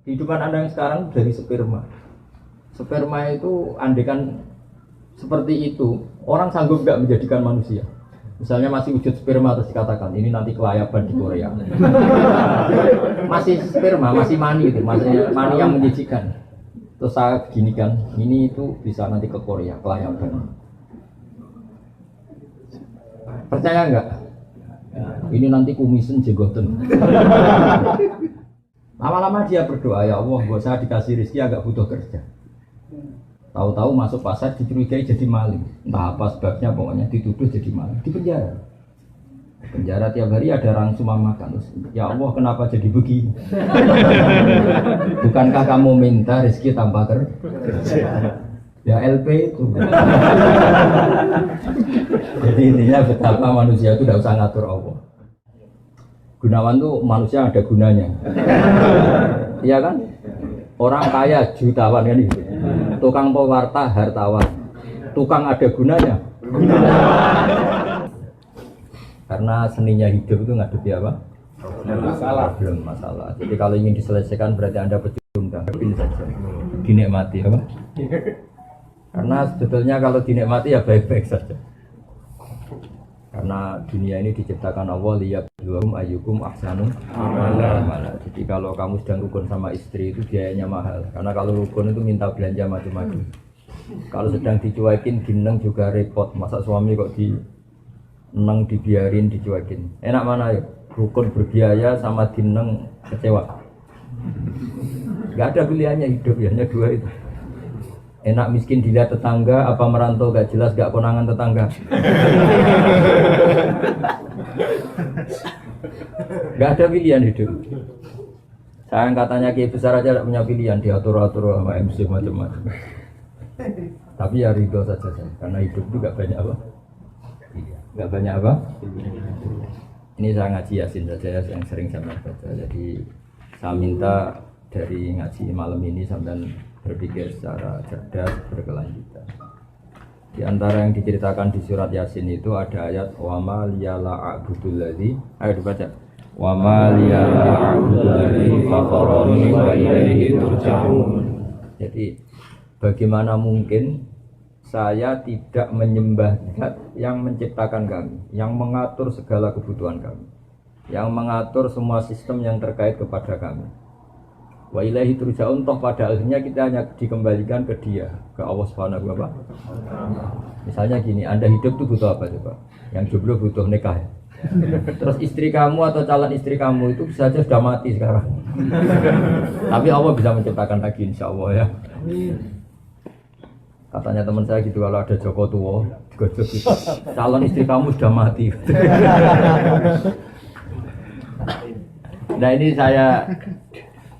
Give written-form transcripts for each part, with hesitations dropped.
Kehidupan Anda yang sekarang dari sperma. Sperma itu andekan seperti itu, orang sanggup nggak menjadikan manusia. Misalnya masih wujud sperma terus dikatakan ini nanti kelayaban di Korea. Masih sperma, masih mani itu, masih mani yang menjijikan. Terus saya ginikan, ini itu bisa nanti ke Korea kelayaban. Percaya nggak? Ini nanti kumisen jenggoten. Lama-lama dia berdoa, ya Allah, buat saya dikasih rezeki agak butuh kerja. Tahu-tahu masuk pasar dicurigai jadi maling. Entah apa sebabnya, pokoknya dituduh jadi maling. Di penjara. Penjara tiap hari ada orang cuma makan. Terus, ya Allah, kenapa jadi begini? Bukankah kamu minta rezeki tanpa kerja? Ya LP itu. Jadi intinya betapa manusia itu tidak usah ngatur Allah. Gunawan tuh manusia ada gunanya. Iya kan? Orang kaya jutawan kan itu. Tukang pewarta hartawan. Tukang ada gunanya. Karena seninya hidup itu ngadepi apa? Masalah. Belum masalah. Jadi kalau ingin diselesaikan berarti Anda pecundang. Saja. Dinikmati apa? Karena sebetulnya kalau dinikmati ya baik-baik saja. Karena dunia ini diciptakan Allah liyabluwahum ayyukum ahsanu amala. Jadi kalau kamu sedang rukun sama istri itu biayanya mahal. Karena kalau rukun itu minta belanja macam-macam. Kalau sedang dicuekin gineng juga repot. Masa suami kok neng dibiarin dicuekin. Enak mana ya? Rukun berbiaya sama dineng kecewa. Gak ada pilihannya hidup ya, hanya dua itu. Enak miskin dilihat tetangga, apa merantau gak jelas gak konangan tetangga. Gak ada pilihan hidup. Sayang katanya kiai besar aja tidak punya pilihan, diatur-atur sama MC macam-macam. Tapi ya ridho saja saya, karena hidup itu gak banyak apa. Gak banyak apa. Ini saya ngaji Yasin saja yang sering saya baca. Jadi saya minta dari ngaji malam ini sampai berpikir secara cerdas, berkelanjutan. Di antara yang diceritakan di surat Yasin itu ada ayat wa ma liyala a'budul ladzi, ayo dibaca. Wa ma liyala a'budul ladzi faqarani wa ilaihi turja'un. Jadi bagaimana mungkin saya tidak menyembah Zat yang menciptakan kami, yang mengatur segala kebutuhan kami, yang mengatur semua sistem yang terkait kepada kami. Wa ilaihi turja'un, toh pada akhirnya kita hanya dikembalikan ke Dia, ke Allah Subhanahu wa ta'ala. Misalnya gini, Anda hidup itu butuh apa coba? Yang jomblo butuh nikah ya? Terus istri kamu atau calon istri kamu itu bisa saja sudah mati sekarang. Tapi Allah bisa menciptakan lagi insya Allah ya. Katanya teman saya gitu, kalau ada Joko tua digojok gitu, calon istri kamu sudah mati. Nah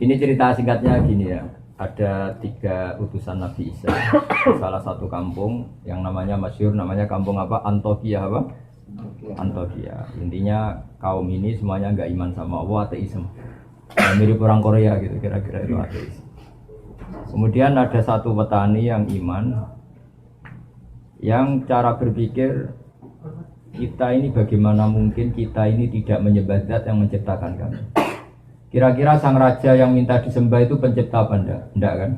ini cerita singkatnya gini ya. Ada 3 utusan Nabi Isa di salah satu kampung yang namanya masyhur, namanya kampung apa? Antioquia apa? Antioquia. Intinya kaum ini semuanya enggak iman sama Allah, ateisme. Mirip orang Korea gitu, kira-kira itu ateis. Kemudian ada satu petani yang iman, yang cara berpikir kita ini bagaimana mungkin kita ini tidak menyembah Zat yang menciptakan kami. Kira-kira sang raja yang minta disembah itu pencipta apa enggak? Enggak kan?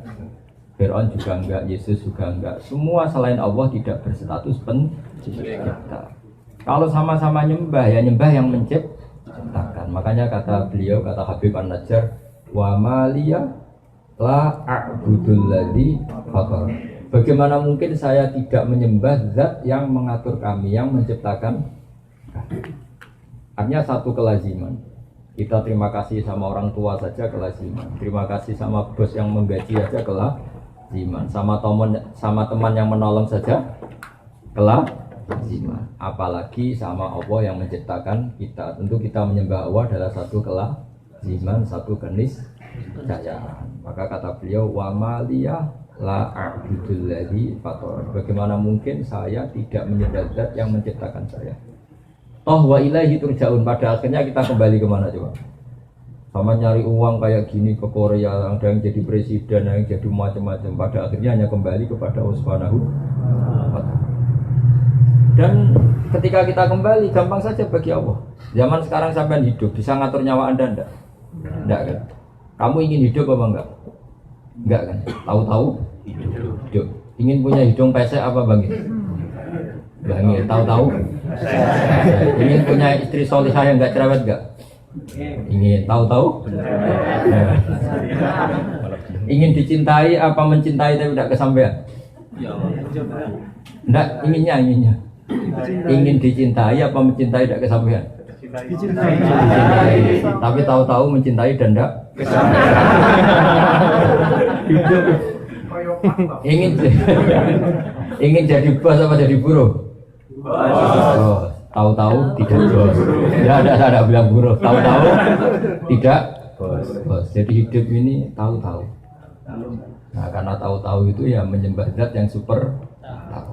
Fir'aun juga enggak, Yesus juga enggak. Semua selain Allah tidak berstatus pencipta. Kalau sama-sama nyembah, ya nyembah yang menciptakan. Makanya kata beliau, kata Habib An-Najjar, wa maliyah la a'budul ladzi fatar. Bagaimana mungkin saya tidak menyembah Zat yang mengatur kami, yang menciptakan? Artinya satu kelaziman. Kita terima kasih sama orang tua saja kelaziman. Terima kasih sama bos yang menggaji saja kelaziman. Sama teman yang menolong saja kelaziman. Apalagi sama Allah yang menciptakan kita. Tentu kita menyembah Allah adalah satu kelaziman, satu keniscayaan. Maka kata beliau wa maliyah la a'budul ladzi fatar. Bagaimana mungkin saya tidak menyembah Zat yang menciptakan saya? Toh wa ilaihi turja'un, pada akhirnya kita kembali kemana coba? Sama nyari uang kayak gini ke Korea, ada yang jadi presiden, ada yang jadi macam-macam. Pada akhirnya hanya kembali kepada Allah Subhanahu wa ta'ala. Dan ketika kita kembali, gampang saja bagi Allah. Zaman sekarang sampai hidup, bisa ngatur nyawa Anda enggak? Enggak kan? Kamu ingin hidup apa enggak? Enggak kan? Tahu-tahu hidup. Ingin punya hidung pesek apa Bang? Bang, tahu-tahu. Ingin punya istri solihah yang enggak cerewet enggak? Ingin. Tahu-tahu. Ingin dicintai apa mencintai tapi tidak kesampaian? Enggak, inginnya. Ingin dicintai apa mencintai tidak kesampaian? Dicintai. Tapi tahu-tahu mencintai dan tidak kesampaian. ingin jadi bos apa jadi buruh? Bos. Tahu-tahu tidak bos. Ya ada bilang buruh. Tahu-tahu tidak bos. Jadi hidup ini tahu-tahu. Nah karena tahu-tahu itu ya menyembah zat yang super tahu.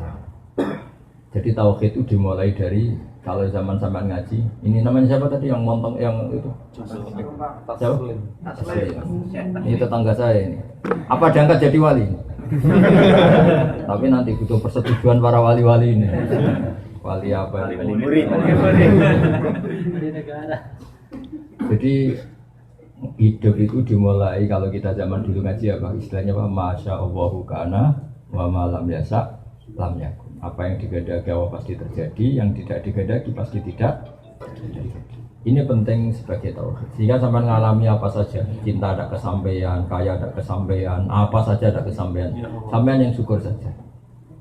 Jadi tauhid itu dimulai dari kalau zaman sampean ngaji, ini namanya siapa tadi yang montong yang itu? Siapa? Ini tetangga saya ini. Apa diangkat jadi wali? Tapi nanti butuh persetujuan para wali-wali ini. Wali apa? Wali murid. Jadi hidup itu dimulai kalau kita zaman dulu ngaji apa istilahnya apa? Masya Allahu kana wa ma lam yasa lam yakun. Apa yang digadaki Allah pasti terjadi, yang tidak digadaki pasti tidak. Ini penting sebagai tauhid. Sehingga sampai mengalami apa saja, cinta ada kesampaian, kaya ada kesampaian, apa saja ada kesampaian. Sampean yang syukur saja.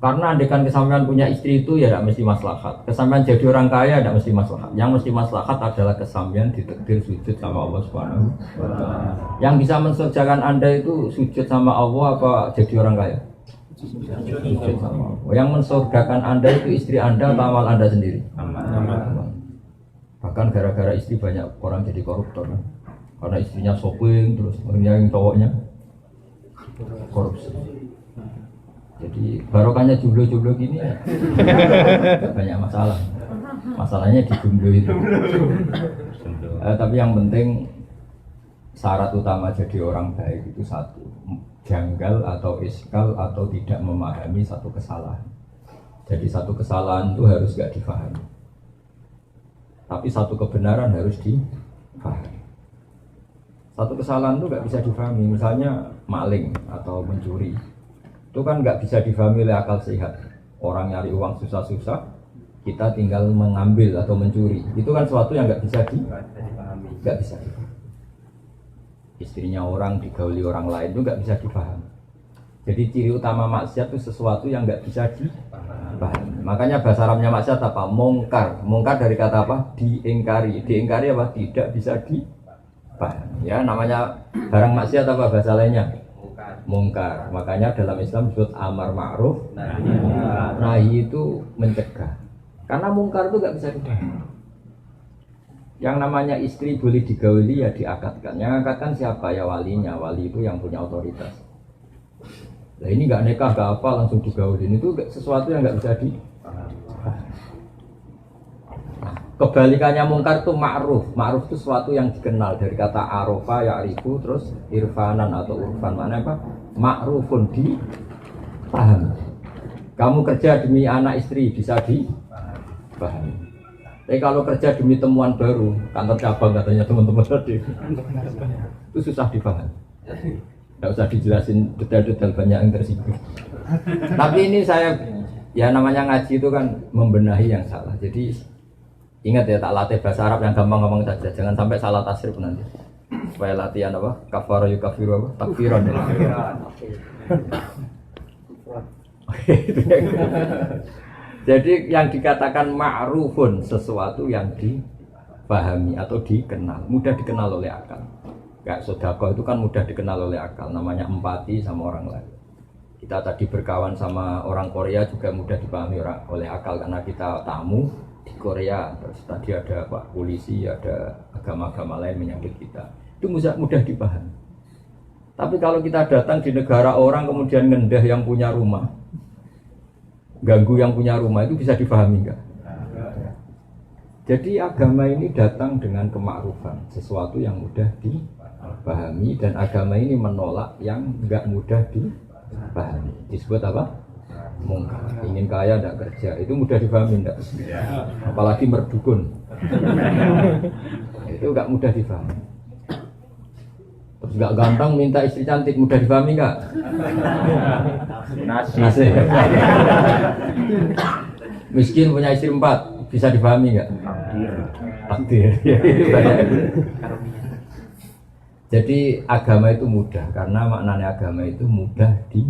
Karena andaikan kesampaian punya istri itu ya tidak mesti maslahat. Kesampaian jadi orang kaya tidak mesti maslahat. Yang mesti maslahat adalah kesampaian ditakdir sujud sama Allah Subhanahu wa taala. Yang bisa mensurgakan Anda itu sujud sama Allah apa jadi orang kaya? Sujud sama Allah. Yang mensurgakan Anda itu istri Anda atau amal Anda sendiri? Amal. Bahkan gara-gara istri banyak orang jadi koruptor kan? Karena istrinya shopping terus yang cowoknya korupsi. Jadi barokahnya jomblo-jomblo gini ya banyak masalah. Masalahnya di jomblo itu. Tapi yang penting syarat utama jadi orang baik itu satu, janggal atau iskal atau tidak memahami satu kesalahan. Jadi satu kesalahan itu harus gak difahami, tapi satu kebenaran harus difahami. Satu kesalahan itu gak bisa difahami, misalnya maling atau mencuri, itu kan gak bisa difahami oleh akal sehat. Orang nyari uang susah-susah, kita tinggal mengambil atau mencuri, itu kan sesuatu yang gak bisa difahami. Gak bisa difahami. Istrinya orang digauli orang lain itu nggak bisa dipahami. Jadi ciri utama maksiat itu sesuatu yang nggak bisa dipahami. Makanya bahasa Arabnya maksiat apa? Mungkar. Mungkar dari kata apa? Diingkari. Diingkari apa? Tidak bisa dipahami. Ya namanya barang maksiat apa bahasa lainnya? Mungkar. Makanya dalam Islam disebut amar ma'ruf nahi itu mencegah. Karena mungkar itu nggak bisa dipahami. Yang namanya istri boleh digauli ya diakatkan. Yang akatkan siapa? Ya walinya. Wali itu yang punya otoritas. Nah ini nggak nikah, nggak apa langsung digaulin. Itu sesuatu yang nggak bisa di. Nah, kebalikannya mungkar itu ma'ruf. Ma'ruf itu sesuatu yang dikenal dari kata arofa, ya'rifu, terus irfanan atau urfan. Mana apa? Ma'rufun dipahami. Kamu kerja demi anak istri bisa dipahami. Tapi kalau kerja demi temuan baru, kantor cabang katanya teman-teman tadi, itu susah dipahami. Tidak usah dijelasin detail-detail banyak yang tersinggung. Tapi ini saya, ya namanya ngaji itu kan membenahi yang salah. Jadi ingat ya, tak latih bahasa Arab yang gampang-gampang saja. Jangan sampai salah tasrif nanti. Supaya latihan apa? Kafara yukafiru apa? Takfiran. Jadi yang dikatakan ma'rufun sesuatu yang dipahami atau dikenal, mudah dikenal oleh akal. Kayak sedekah itu kan mudah dikenal oleh akal, namanya empati sama orang lain. Kita tadi berkawan sama orang Korea juga mudah dipahami oleh akal karena kita tamu di Korea. Terus tadi ada Pak polisi, ada agama-agama lain menyambut kita. Itu mudah dipahami. Tapi kalau kita datang di negara orang kemudian ngendah yang punya rumah, ganggu yang punya rumah, itu bisa dipahami enggak? Jadi agama ini datang dengan kemakrufan, sesuatu yang mudah dipahami, dan agama ini menolak yang enggak mudah dipahami. Disebut apa? Mungkar. Ingin kaya enggak kerja, itu mudah dipahami enggak? Apalagi merdukun. Itu enggak mudah dipahami. Nggak gampang minta istri cantik, mudah dipahami nggak? Nasi. Miskin punya istri 4, bisa dipahami nggak? Takdir. Jadi agama itu mudah, karena maknanya agama itu mudah di.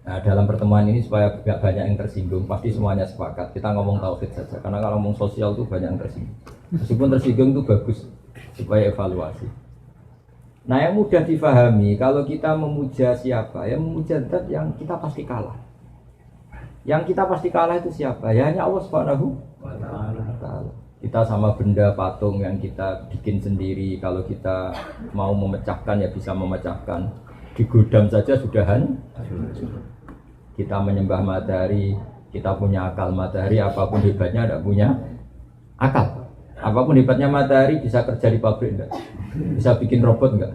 Nah, dalam pertemuan ini supaya tidak banyak yang tersinggung, pasti semuanya sepakat. Kita ngomong tauhid saja, karena kalau ngomong sosial itu banyak yang tersinggung. Meskipun tersinggung itu bagus, supaya evaluasi. Nah, yang mudah difahami, kalau kita memuja siapa? Ya memuja zat yang kita pasti kalah. Yang kita pasti kalah itu siapa? Ya hanya Allah Subhanahu wa Ta'ala. Kita sama benda patung yang kita bikin sendiri, kalau kita mau memecahkan ya bisa memecahkan. Di gudang saja sudah kita menyembah matahari, kita punya akal. Matahari apapun hebatnya tidak punya akal. Apapun hebatnya matahari, bisa kerja di pabrik enggak? Bisa bikin robot enggak?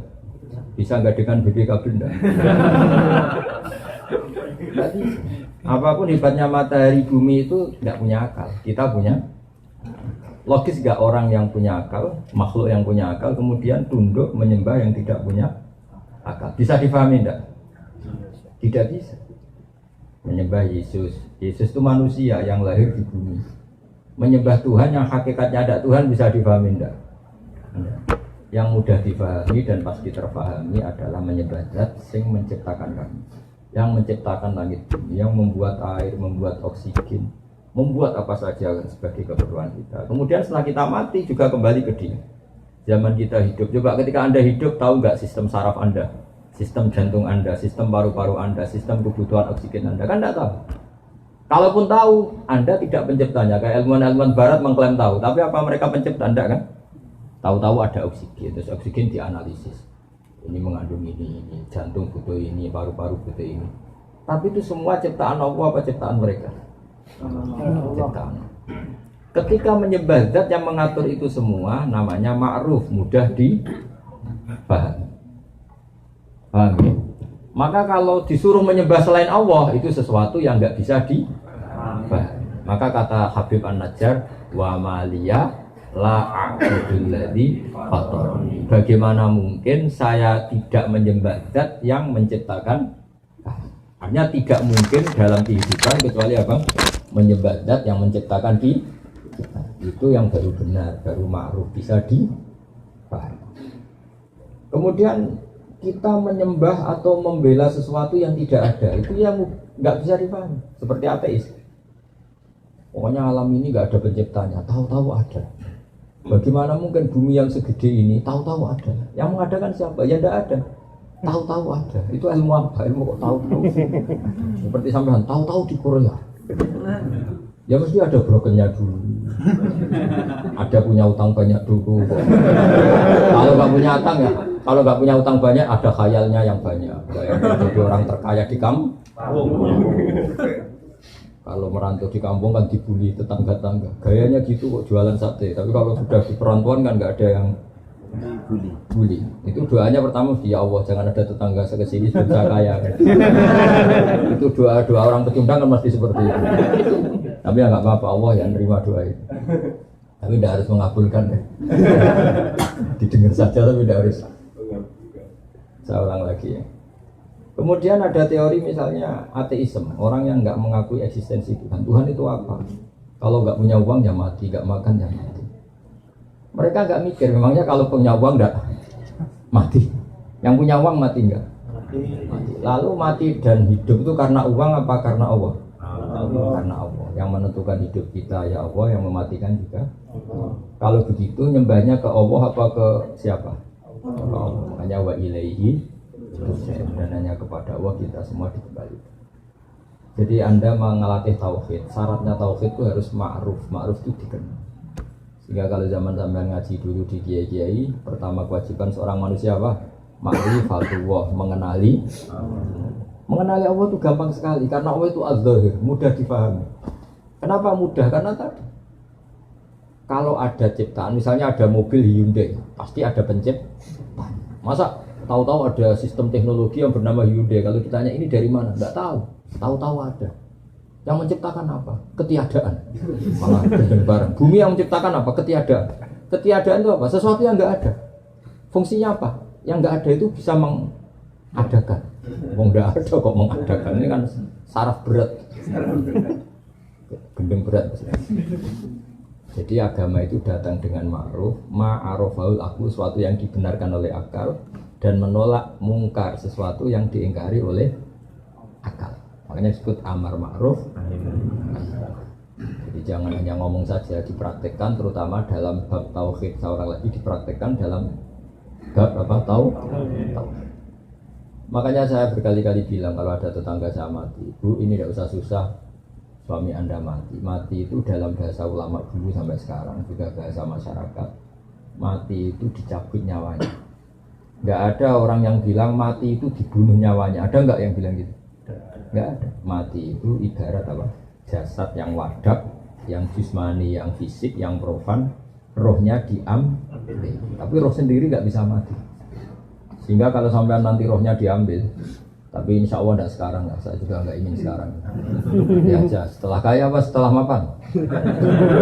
Bisa enggak dengan BPKB enggak? Enggak bisa. Apapun hebatnya matahari, bumi itu enggak punya akal. Kita punya. Logis enggak orang yang punya akal, makhluk yang punya akal kemudian tunduk menyembah yang tidak punya akal? Bisa difahami enggak? Tidak bisa. Menyembah Yesus. Yesus itu manusia yang lahir di bumi. Menyembah Tuhan yang hakikatnya ada Tuhan, bisa difahami enggak? Yang mudah difahami dan pasti terpahami adalah menyembah zat sing menciptakan kami, yang menciptakan langit bumi, yang membuat air, membuat oksigen, membuat apa saja sebagai keperluan kita. Kemudian setelah kita mati juga kembali ke Dia. Zaman kita hidup, coba ketika Anda hidup, tahu nggak sistem saraf Anda, sistem jantung Anda, sistem paru-paru Anda, sistem kebutuhan oksigen Anda? Kan tidak tahu. Kalaupun tahu, Anda tidak penciptanya. Kayak ilmuwan-ilmuwan barat mengklaim tahu, tapi apa mereka pencipta? Anda kan? Tahu-tahu ada oksigen, terus oksigen dianalisis. Ini mengandung ini, jantung butuh ini, paru-paru butuh ini. Tapi itu semua ciptaan Allah apa ciptaan mereka? Ciptaan. Ketika menyembah zat yang mengatur itu semua, namanya ma'ruf, mudah dipahami. Paham ya? Maka kalau disuruh menyembah selain Allah, itu sesuatu yang nggak bisa dipahami. Maka kata Habib An-Najjar, wa maliya la a'budul ladzi fatarani. Bagaimana mungkin saya tidak menyembah zat yang menciptakan? Artinya tidak mungkin dalam kehidupan kecuali apa? Menyembah zat yang menciptakan itu yang baru benar, baru ma'ruf, bisa dipahami. Kemudian kita menyembah atau membela sesuatu yang tidak ada, itu yang nggak bisa dipahami. Seperti ateis. Pokoknya alam ini nggak ada penciptanya, tahu-tahu ada. Bagaimana mungkin bumi yang segede ini tahu-tahu ada? Yang mengadakan siapa? Ya tidak ada. Tahu-tahu ada. Itu ilmu apa? Ilmu kok tahu-tahu? Seperti sampean tahu-tahu di Korea. Ya mesti ada brokernya dulu. Ada punya utang banyak dulu. Kalau nggak punya utang ya, kalau nggak punya utang banyak ada khayalnya yang banyak. Kayak jadi orang terkaya di kampung. Kalau merantau di kampung kan dibully tetangga-tangga. Gayanya gitu kok jualan sate. Tapi kalau sudah di perantauan kan nggak ada yang bully. Itu doanya pertama ya Allah jangan ada tetangga saya kesini sudah kaya. Itu doa orang pecundang kan mesti seperti itu. Tapi ya nggak apa-apa, Allah yang nerima doa itu. Tapi tidak harus mengabulkan ya. Didengar saja tapi tidak harus. Saya ulang lagi ya. Kemudian ada teori misalnya ateisme, orang yang nggak mengakui eksistensi Tuhan. Tuhan itu apa? Kalau nggak punya uang ya mati, nggak makan ya mati. Mereka nggak mikir, memangnya kalau punya uang nggak mati? Yang punya uang mati nggak? Mati. Lalu mati dan hidup itu karena uang apa karena Allah? Karena Allah. Yang menentukan hidup kita ya Allah, yang mematikan juga. Kalau begitu nyembahnya ke Allah apa ke siapa? Ke Allah. Makanya wa ilaihi dan hanya kepada Allah kita semua dikembalikan. Jadi Anda mengelatih tauhid, syaratnya tauhid itu harus ma'ruf. Ma'ruf itu dikenal. Sehingga kalau zaman-zaman ngaji dulu di kiai-kiai, pertama kewajiban seorang manusia apa? Ma'rifatullah, mengenali. Mengenali Allah itu gampang sekali karena Allah itu az-zahir, mudah difahami. Kenapa mudah? Karena tadi kalau ada ciptaan, misalnya ada mobil Hyundai, pasti ada pencipta. Masa tahu-tahu ada sistem teknologi yang bernama Hyundai, kalau ditanya ini dari mana? Tidak tahu. Tahu-tahu ada. Yang menciptakan apa? Ketiadaan. Malah bareng. Bumi yang menciptakan apa? Ketiadaan. Ketiadaan itu apa? Sesuatu yang nggak ada. Fungsinya apa? Yang nggak ada itu bisa mengadakan. Wong nggak ada kok mengadakan, ini kan saraf berat. Gendeng berat. Jadi agama itu datang dengan ma'ruf, ma'arofaul aklu, sesuatu yang dibenarkan oleh akal, dan menolak mungkar, sesuatu yang diingkari oleh akal. Makanya disebut amar ma'ruf. Jadi jangan hanya ngomong saja, dipraktekkan, terutama dalam bab tauhid. Seorang lagi dipraktekkan dalam bab apa? Tauhid. Makanya saya berkali-kali bilang kalau ada tetangga saya mati, Bu ini tidak usah susah, suami Anda mati. Mati itu dalam bahasa ulama dulu sampai sekarang juga bahasa masyarakat. Mati itu dicabut nyawanya. Enggak ada orang yang bilang mati itu dibunuh nyawanya. Ada enggak yang bilang gitu? Enggak ada. Mati itu ibarat apa? Jasad yang wadak, yang jismani, yang fisik, yang profan, rohnya diambil. Tapi roh sendiri enggak bisa mati. Sehingga kalau sampai nanti rohnya diambil, tapi insya Allah tidak sekarang, saya juga nggak ingin sekarang. Ya aja, setelah kaya apa setelah mapan?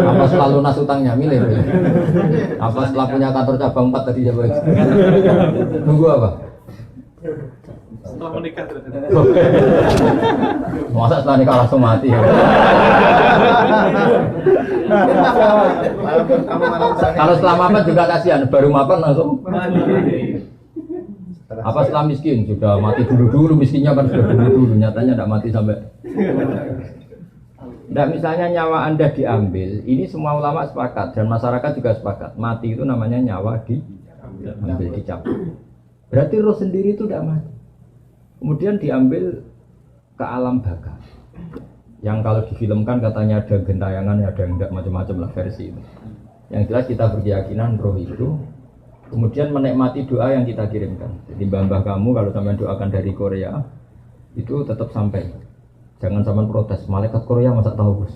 Apa setelah lunas utangnya? Milih. Apa setelah punya kantor cabang 4 tadi ya, nunggu apa? Setelah menikah. Masa setelah nikah langsung mati? Kalau setelah mapan juga kasihan, baru mapan langsung mati. Apa setelah miskin? Sudah mati dulu miskinnya kan sudah dulu nyatanya tidak mati sampai. Nah misalnya nyawa Anda diambil, ini semua ulama sepakat dan masyarakat juga sepakat. Mati itu namanya nyawa diambil, dicabut. Berarti roh sendiri itu tidak mati. Kemudian diambil ke alam baka. Yang kalau difilmkan katanya ada gentayangan, ada yang tidak macam-macam lah versi itu. Yang jelas kita berkeyakinan roh itu kemudian menikmati doa yang kita kirimkan. Jadi mbah-mbah kamu kalau sampai doakan dari Korea itu tetap sampai. Jangan sampai protes. Malaikat Korea masa tahu bos.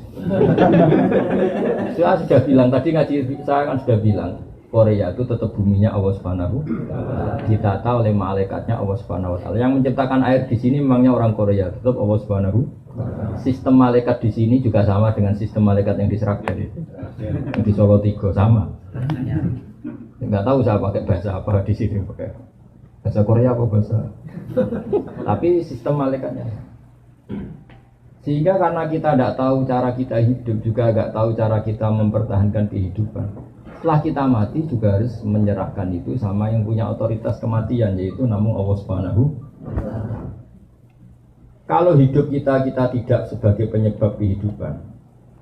Saya sudah bilang tadi ngaji saya kan sudah bilang Korea itu tetap buminya Allah Subhanahu. Ditata oleh malaikatnya Allah Subhanahu Wa Taala. Yang menciptakan air di sini memangnya orang Korea, tetap Allah Subhanahu. Sistem malaikat di sini juga sama dengan sistem malaikat yang di Sragen, yang di Solo Tigo sama. Enggak tahu saya pakai bahasa apa di sini, pakai bahasa Korea apa bahasa. Tapi sistem malaikatnya. Sehingga karena kita tidak tahu cara kita hidup, juga enggak tahu cara kita mempertahankan kehidupan. Setelah kita mati juga harus menyerahkan itu sama yang punya otoritas kematian, yaitu namun Allah Subhanahu. Kalau hidup kita tidak sebagai penyebab kehidupan.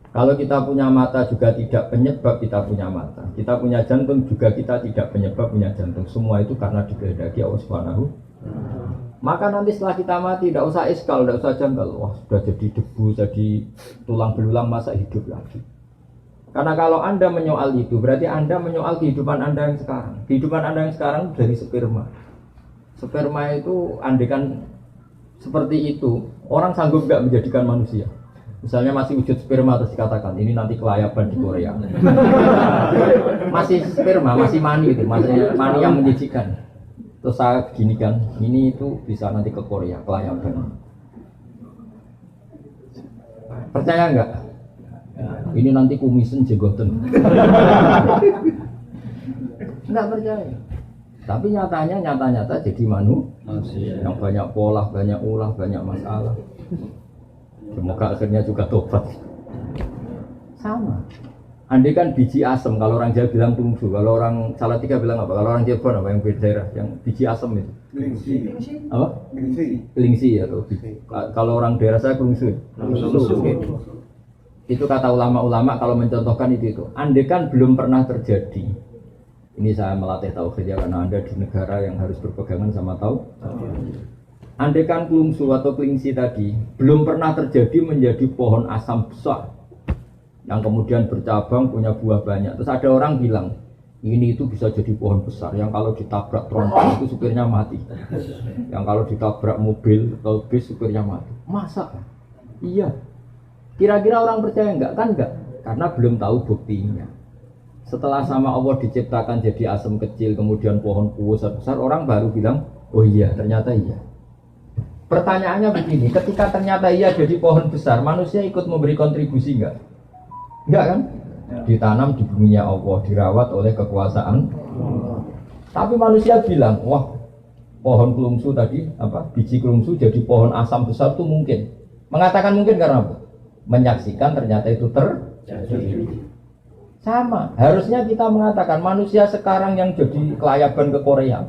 Kalau kita punya mata juga tidak penyebab kita punya mata. Kita punya jantung juga kita tidak penyebab punya jantung. Semua itu karena dikehendaki Allah Subhanahu. Maka nanti setelah kita mati tidak usah iskal, tidak usah janggal. Wah sudah jadi debu, jadi tulang belulang masa hidup lagi. Karena kalau Anda menyoal itu berarti Anda menyoal kehidupan Anda yang sekarang. Kehidupan Anda yang sekarang dari sperma. Sperma itu andekan seperti itu, orang sanggup nggak menjadikan manusia? Misalnya masih wujud sperma terus dikatakan ini nanti kelayaban di Korea. Masih sperma, masih mani itu, masih mani yang menjijikan. Terus saya ginikan, ini itu bisa nanti ke Korea kelayaban. Percaya nggak? Ini nanti kumisen jegoten. Nggak percaya. Tapi nyata jadi manusia yang banyak pola, banyak ulah, banyak masalah. Semoga akhirnya juga tobat. Sama. Andai kan biji asem, kalau orang Jawa bilang tungsu, kalau orang Salatiga bilang apa? Kalau orang Cirebon apa yang beda daerah? Yang biji asem itu? Kelingsi. Apa? Kelingsi ya tuh. Kalau orang daerah saya kelungsu. Itu kata ulama-ulama kalau mencontohkan itu. Andai kan belum pernah terjadi. Ini saya melatih tauhid ya karena Anda di negara yang harus berpegangan sama tauhid. Andaikan kelungsu atau kelingsi tadi belum pernah terjadi menjadi pohon asam besar yang kemudian bercabang punya buah banyak. Terus ada orang bilang ini itu bisa jadi pohon besar yang kalau ditabrak tronton itu supirnya mati, yang kalau ditabrak mobil atau bis supirnya mati. Masa? Iya. Kira-kira orang percaya enggak? Kan enggak, karena belum tahu buktinya. Setelah sama Allah diciptakan jadi asam kecil kemudian pohon besar, orang baru bilang oh iya ternyata iya. Pertanyaannya begini, ketika ternyata iya jadi pohon besar, manusia ikut memberi kontribusi enggak? Enggak kan? Ditanam di buminya Allah, dirawat oleh kekuasaan. Tapi manusia bilang, wah pohon kelungsu tadi, biji kelungsu jadi pohon asam besar itu mungkin. Mengatakan mungkin karena apa? Menyaksikan ternyata itu terjadi. Sama, harusnya kita mengatakan manusia sekarang yang jadi kelayaban ke Korea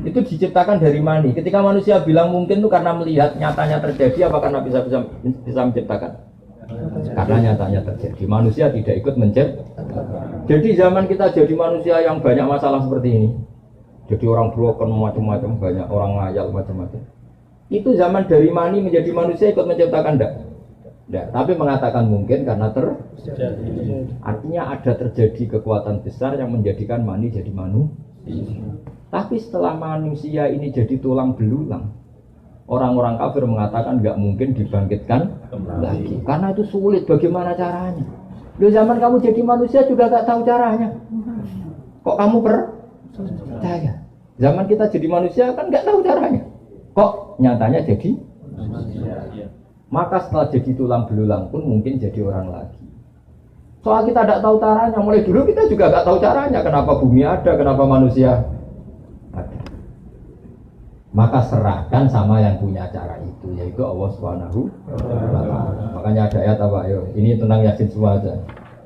itu diciptakan dari mani. Ketika manusia bilang mungkin itu karena melihat nyatanya terjadi, apa karena bisa menciptakan? Karena nyatanya terjadi. Manusia tidak ikut menciptakan. Jadi zaman kita jadi manusia yang banyak masalah seperti ini, jadi orang broken macam-macam, banyak orang ngayal macam-macam. Itu zaman dari mani menjadi manusia ikut menciptakan enggak? Enggak, tapi mengatakan mungkin karena terjadi. Artinya ada terjadi kekuatan besar yang menjadikan mani jadi manusia. Tapi setelah manusia ini jadi tulang belulang, orang-orang kafir mengatakan enggak mungkin dibangkitkan lagi. Karena itu sulit, bagaimana caranya? Di zaman kamu jadi manusia juga gak tahu caranya. Kok kamu percaya? Zaman kita jadi manusia kan gak tahu caranya. Kok nyatanya jadi manusia? Maka setelah jadi tulang belulang pun mungkin jadi orang lagi. Soal kita tidak tahu caranya, mulai dulu kita juga tidak tahu caranya. Kenapa bumi ada, kenapa manusia ada. Maka serahkan sama yang punya cara itu, yaitu Allah Subhanahu wa Ta'ala. Makanya ada ayat apa? Ayo, ini tentang Yasin semua aja.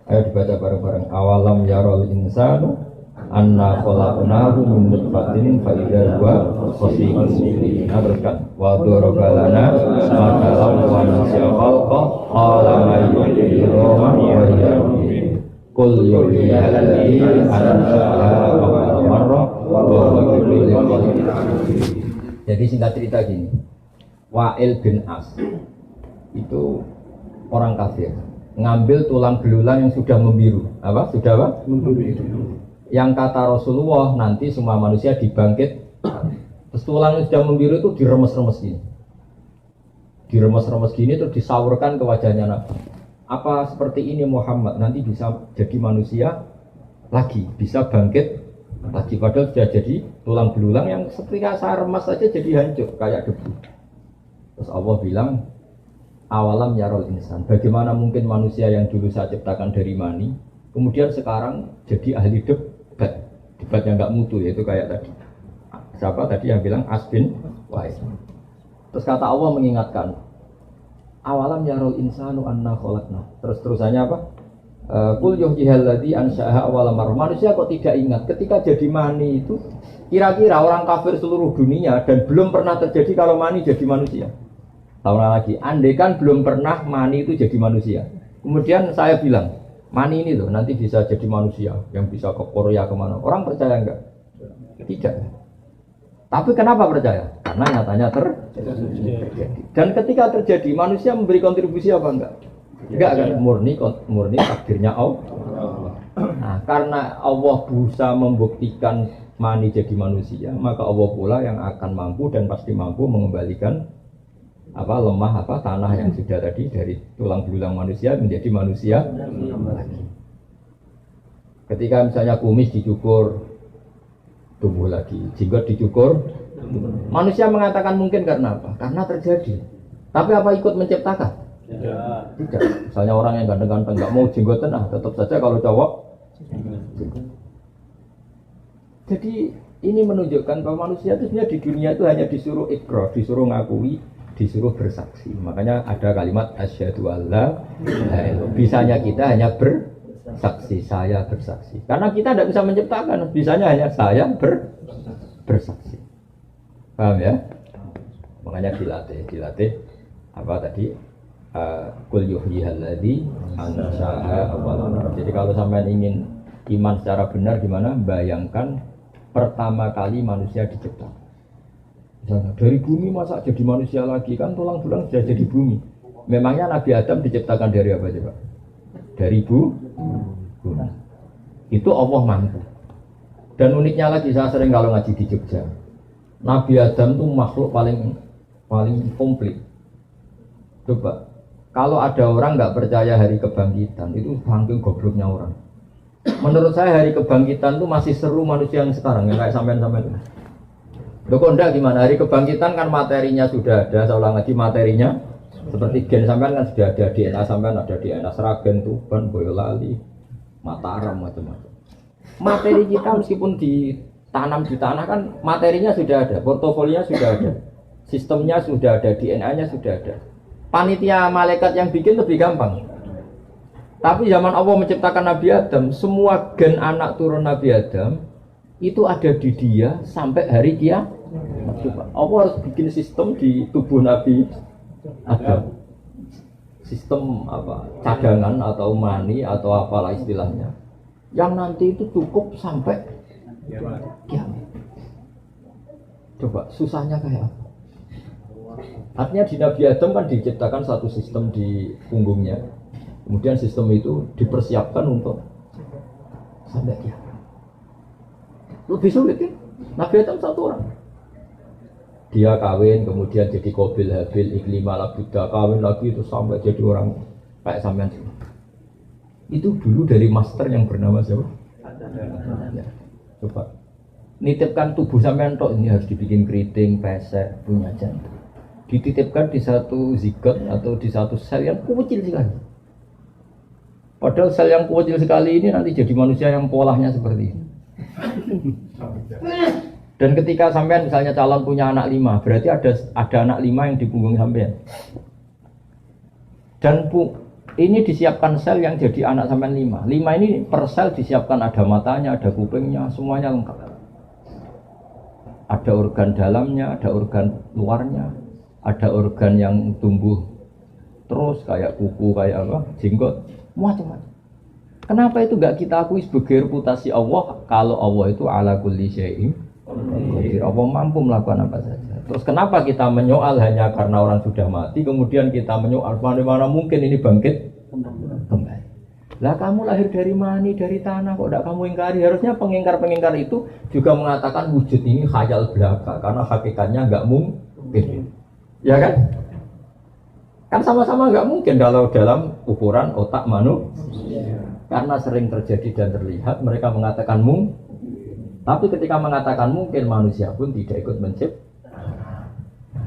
Ayo dibaca bareng-bareng. Awalam yarol insanu anna khalaqnahu min nutfatin fa idza huwa khasimun mubin. Teruskan. Wa darabalana matalan wa nasiya khalqa qala ma yuhyi wa yumiitu. Qul yuhyi alladhi ansha'a awwala marra wa huwa bi kulli khalqin alim. Jadi singkat cerita gini, Wa'il bin As itu orang kafir, ngambil tulang belulang yang sudah membiru. Apa? Sudah apa? Membiru. Yang kata Rasulullah nanti semua manusia dibangkit. Terus tulang yang sudah membiru itu diremes-remes gini. Diremes-remes gini terus disaurkan ke wajahnya Nabi. Apa seperti ini Muhammad nanti bisa jadi manusia lagi, bisa bangkit lagi, padahal sudah jadi tulang belulang yang ketika saya remas saja jadi hancur kayak debu. Terus Allah bilang, awalam yarol insan, bagaimana mungkin manusia yang dulu saya ciptakan dari mani kemudian sekarang jadi ahli debat yang nggak mutu, yaitu kayak tadi siapa tadi yang bilang Asbin Wais. Terus kata Allah mengingatkan, awalam yarol insanu anna khalaqna, terusannya apa? Qul yuhyihal ladzi ansha'aha awwala marrah. Manusia kok tidak ingat ketika jadi mani itu kira-kira orang kafir seluruh dunia dan belum pernah terjadi kalau mani jadi manusia. Tahu lagi, andai kan belum pernah mani itu jadi manusia. Kemudian saya bilang, mani ini loh nanti bisa jadi manusia yang bisa ke Korea kemana. Orang percaya enggak? Tidak. Tapi kenapa percaya? Karena nyatanya terjadi. Dan ketika terjadi, manusia memberi kontribusi apa enggak? Enggak kan, murni takdirnya Allah. Nah, karena Allah bisa membuktikan mani jadi manusia, maka Allah pula yang akan mampu dan pasti mampu mengembalikan tanah yang sudah tadi dari tulang belulang manusia menjadi manusia lagi. Ketika misalnya kumis dicukur tumbuh lagi, jenggot dicukur, manusia mengatakan mungkin karena apa? Karena terjadi. Tapi apa ikut menciptakan? Tidak. Misalnya orang yang ganteng-ganteng nggak mau jenggotan, tetap saja kalau cowok. Jadi ini menunjukkan bahwa manusia itu sebenarnya di dunia itu hanya disuruh ikrar, disuruh ngakui, disuruh bersaksi. Makanya ada kalimat asyhadu alla ilaha illallah. Bisanya kita hanya bersaksi, saya bersaksi. Karena kita tidak bisa menciptakan, bisanya hanya saya bersaksi. Paham ya? Makanya dilatih apa tadi? Qul yuhyihal ladzi ansha'a awwala marrah. Jadi kalau sampean ingin iman secara benar gimana? Bayangkan pertama kali manusia diciptakan. Misalnya dari bumi masa jadi manusia lagi, kan tulang belulang sudah jadi bumi. Memangnya Nabi Adam diciptakan dari apa coba? Dari bumi. Itu Allah mampu. Dan uniknya lagi, saya sering kalau ngaji di Jogja, Nabi Adam itu makhluk paling komplit. Coba kalau ada orang nggak percaya hari kebangkitan, itu saking gobloknya orang. Menurut saya hari kebangkitan itu masih seru manusia yang sekarang, yang kayak sampean-sampean. Loh kok enggak gimana? Hari kebangkitan kan materinya sudah ada, saya ulang lagi materinya. Seperti gen sampean kan sudah ada, DNA sampean ada DNA Sragen, Tuban, Boyolali, Mataram, macam-macam. Materi kita meskipun tanam di tanah kan materinya sudah ada, portofolionya sudah ada, sistemnya sudah ada, DNA-nya sudah ada. Panitia malaikat yang bikin lebih gampang. Tapi zaman Allah menciptakan Nabi Adam, semua gen anak turun Nabi Adam itu ada di dia sampai hari kiamat. Allah harus bikin sistem di tubuh Nabi Adam. Sistem apa? Cadangan atau mani atau apalah istilahnya. Yang nanti itu cukup sampai kiamat. Coba susahnya kayak apa? Artinya di Nabi Adam kan diciptakan satu sistem di punggungnya. Kemudian sistem itu dipersiapkan untuk sampai kiamat. Lebih sulit kan? Nabi Adam satu orang. Dia kawin, kemudian jadi Qabil, Habil, Iklimah, Labuda, kawin lagi itu sampai jadi orang kayak sampean. Itu dulu dari master yang bernama siapa? Ya. Coba nitipkan tubuh sampean tok ini harus dibikin keriting, pesek, punya jantung. Dititipkan di satu zigot atau di satu sel yang kecil sekali. Padahal sel yang kecil sekali ini nanti jadi manusia yang polanya seperti ini. Dan ketika sampean misalnya calon punya anak 5, berarti ada anak 5 yang di punggung sampean. Dan ini disiapkan sel yang jadi anak sampean 5. 5 ini per sel disiapkan ada matanya, ada kupingnya, semuanya lengkap. Ada organ dalamnya, ada organ luarnya, ada organ yang tumbuh terus kayak kuku, kayak apa, jenggot, macam-macam. Kenapa itu enggak kita akui sebagai reputasi Allah kalau Allah itu ala kulli syai'in qadir. Allah mampu melakukan apa saja. Terus kenapa kita menyoal hanya karena orang sudah mati, kemudian kita menyoal bagaimana mungkin ini bangkit kembali. Lah kamu lahir dari mani, dari tanah, kok tidak kamu ingkari? Harusnya pengingkar-pengingkar itu juga mengatakan wujud ini khayal belaka karena hakikatnya enggak mungkin. Ya kan? Kan sama-sama enggak mungkin kalau dalam ukuran otak manusia. Karena sering terjadi dan terlihat, mereka mengatakan mungkin. Tapi ketika mengatakan mungkin, manusia pun tidak ikut menciptakan.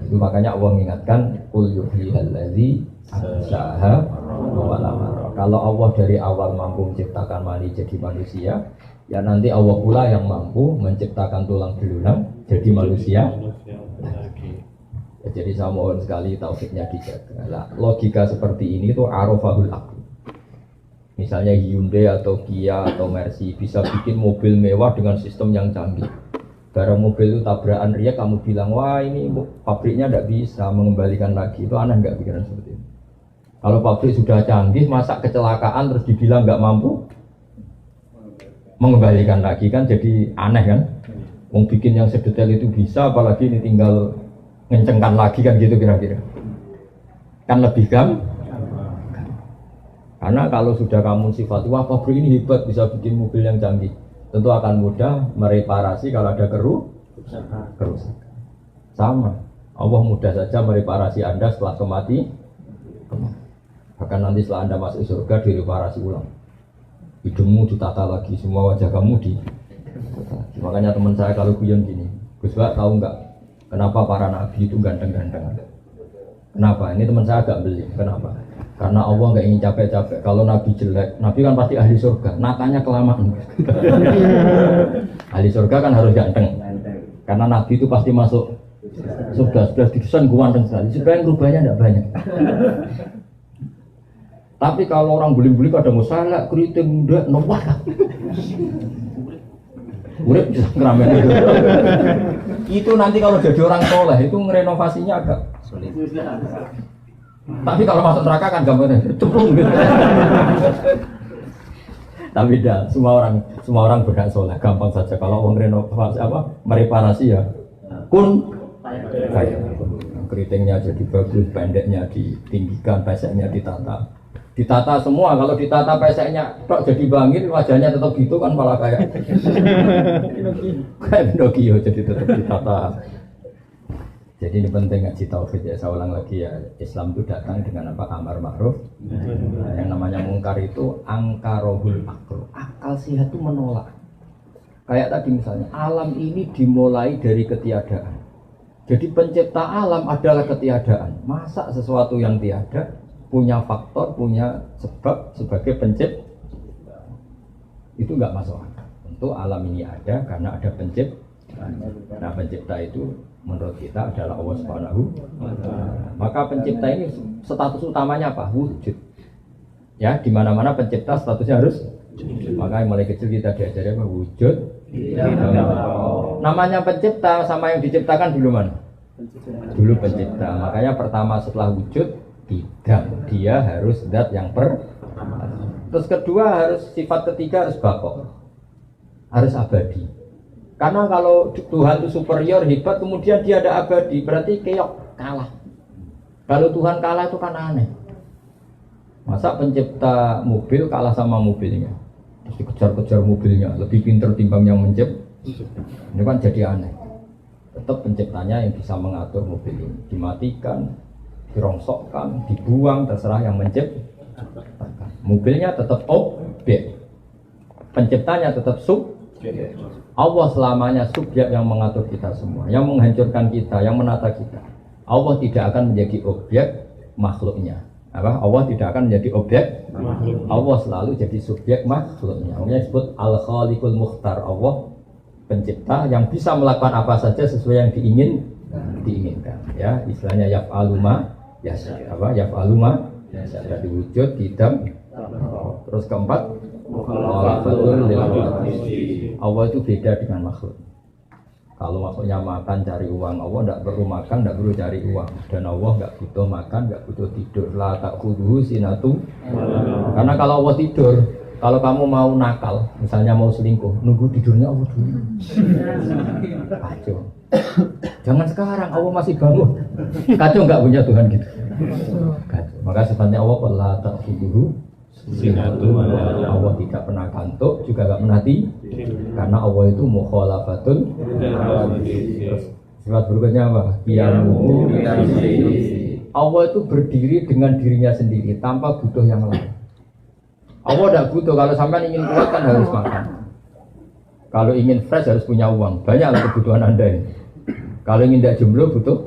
Itu makanya Allah mengingatkan, Qul yuhyihallazi anshaha wa lam yara. Kalau Allah dari awal mampu menciptakan mani jadi manusia, ya nanti Allah pula yang mampu menciptakan tulang belulang jadi manusia. Ya, jadi saya mohon sekali tauhidnya dijaga. Nah, logika seperti ini itu arafahul aql. Misalnya Hyundai atau Kia atau Mercy bisa bikin mobil mewah dengan sistem yang canggih. Barang mobil itu tabrakan riak, kamu bilang, wah ini pabriknya tidak bisa mengembalikan lagi. Itu aneh nggak pikiran seperti itu? Kalau pabrik sudah canggih, masa kecelakaan terus dibilang nggak mampu mengembalikan lagi, kan jadi aneh kan? Mau bikin yang sedetail itu bisa, apalagi ini tinggal ngencengkan lagi kan gitu kira-kira. Kan lebih gampang. Karena kalau sudah kamu sifat, wah pabrik ini hebat bisa bikin mobil yang canggih, tentu akan mudah mereparasi kalau ada kerusakan. Sama, Allah mudah saja mereparasi Anda setelah kematian. Bahkan nanti setelah Anda masuk surga direparasi ulang. Hidungmu ditata lagi, semua wajah kamu Makanya teman saya kalau guyon gini, Gus Pak tahu nggak kenapa para nabi itu ganteng-ganteng? Kenapa? Ini teman saya agak beli. Kenapa? Karena Allah nggak ingin capek-capek. Kalau Nabi jelek, Nabi kan pasti ahli surga. Natanya kelamaan. Ahli surga kan harus ganteng. Karena Nabi itu pasti masuk surga. Sudah didesain ganteng sekali. Supaya rubahnya tidak banyak. Tapi kalau orang beli-beli kadang salah, keriting, udah nomor. Urip bisa ngeramen itu. Itu nanti kalau jadi orang soleh itu ngerenovasinya agak sulit. Tapi kalau masuk neraka kan gambarnya cemplung gitu. Tapi tidak, semua orang berhak soleh, gampang saja. Kalau orang renovasi mereparasi ya kun kayak keritingnya jadi bagus, pendeknya ditinggikan, peseknya ditata semua. Kalau ditata peseknya kok jadi bangkit, wajahnya tetap gitu kan malah kayak Pinocchio, jadi tetap ditata. Jadi ini penting ngaji tauhid ya. Saya ulang lagi ya, Islam itu datang dengan apa? Amar ma'ruf. Yang namanya mungkar itu angkarohul akal. Akal sehat itu menolak. Kayak tadi misalnya, alam ini dimulai dari ketiadaan. Jadi pencipta alam adalah ketiadaan. Masa sesuatu yang tiada punya faktor, punya sebab sebagai pencipta? Itu enggak masuk akal. Tentu alam ini ada karena ada pencipta. Nah pencipta itu menurut kita adalah Allah Subhanahu wa Ta'ala. Maka pencipta ini status utamanya apa? Wujud. Ya, di mana-mana pencipta statusnya harus wujud. Maka mulai kecil kita diajari apa? Wujud. Namanya pencipta sama yang diciptakan dulu mana? Dulu pencipta. Makanya pertama setelah wujud tidak, dia harus zat yang terus kedua harus sifat ketiga harus baqo, harus abadi. Karena kalau Tuhan itu superior hebat kemudian dia ada abadi berarti keok kalah. Kalau Tuhan kalah itu kan aneh. Masa pencipta mobil kalah sama mobilnya, terus dikejar-kejar mobilnya lebih pintar timbang yang mencipta, ini kan jadi aneh. Tetap penciptanya yang bisa mengatur mobil ini, dimatikan, dirongsokkan, dibuang, terserah yang menciptakan. Mobilnya tetap objek, penciptanya tetap subjek. Allah selamanya subjek yang mengatur kita semua, yang menghancurkan kita, yang menata kita. Allah tidak akan menjadi objek makhluknya. Apa? Allah tidak akan menjadi objek makhluk. Allah selalu jadi subjek makhluknya. Makanya disebut Al-Khaliqul Mukhtar. Allah pencipta yang bisa melakukan apa saja sesuai yang diinginkan. Ya, istilahnya yaf'alu ma yasha. Apa? Yaf'alu ma yasha. Jadi wujud, qidam. Terus keempat, mukhalafatul lil wajib. Allah itu beda dengan makhluk. Kalau makhluknya makan cari uang, Allah tidak perlu makan, tidak perlu cari uang. Dan Allah tidak butuh makan, tidak butuh tidur. La ta'khudhuhu sinatu. Karena kalau Allah tidur, kalau kamu mau nakal, misalnya mau selingkuh, nunggu tidurnya Allah dulu. Kacau. Jangan sekarang, Allah masih bangun. Kacau nggak punya Tuhan gitu. Kacau. Maka sifatnya Allah la ta'khudhuhu sinatu. Allah tidak pernah kantuk, juga nggak pernah tidur. Karena Allah itu mukhalafatul. Terus sifat berikutnya apa? Qiyamuhu. Allah itu berdiri dengan dirinya sendiri tanpa butuh yang lain. Allah tidak butuh. Kalau sampai ingin kuat kan harus makan. Kalau ingin fresh harus punya uang. Banyak kebutuhan Anda ini. Kalau ingin tidak jomblo butuh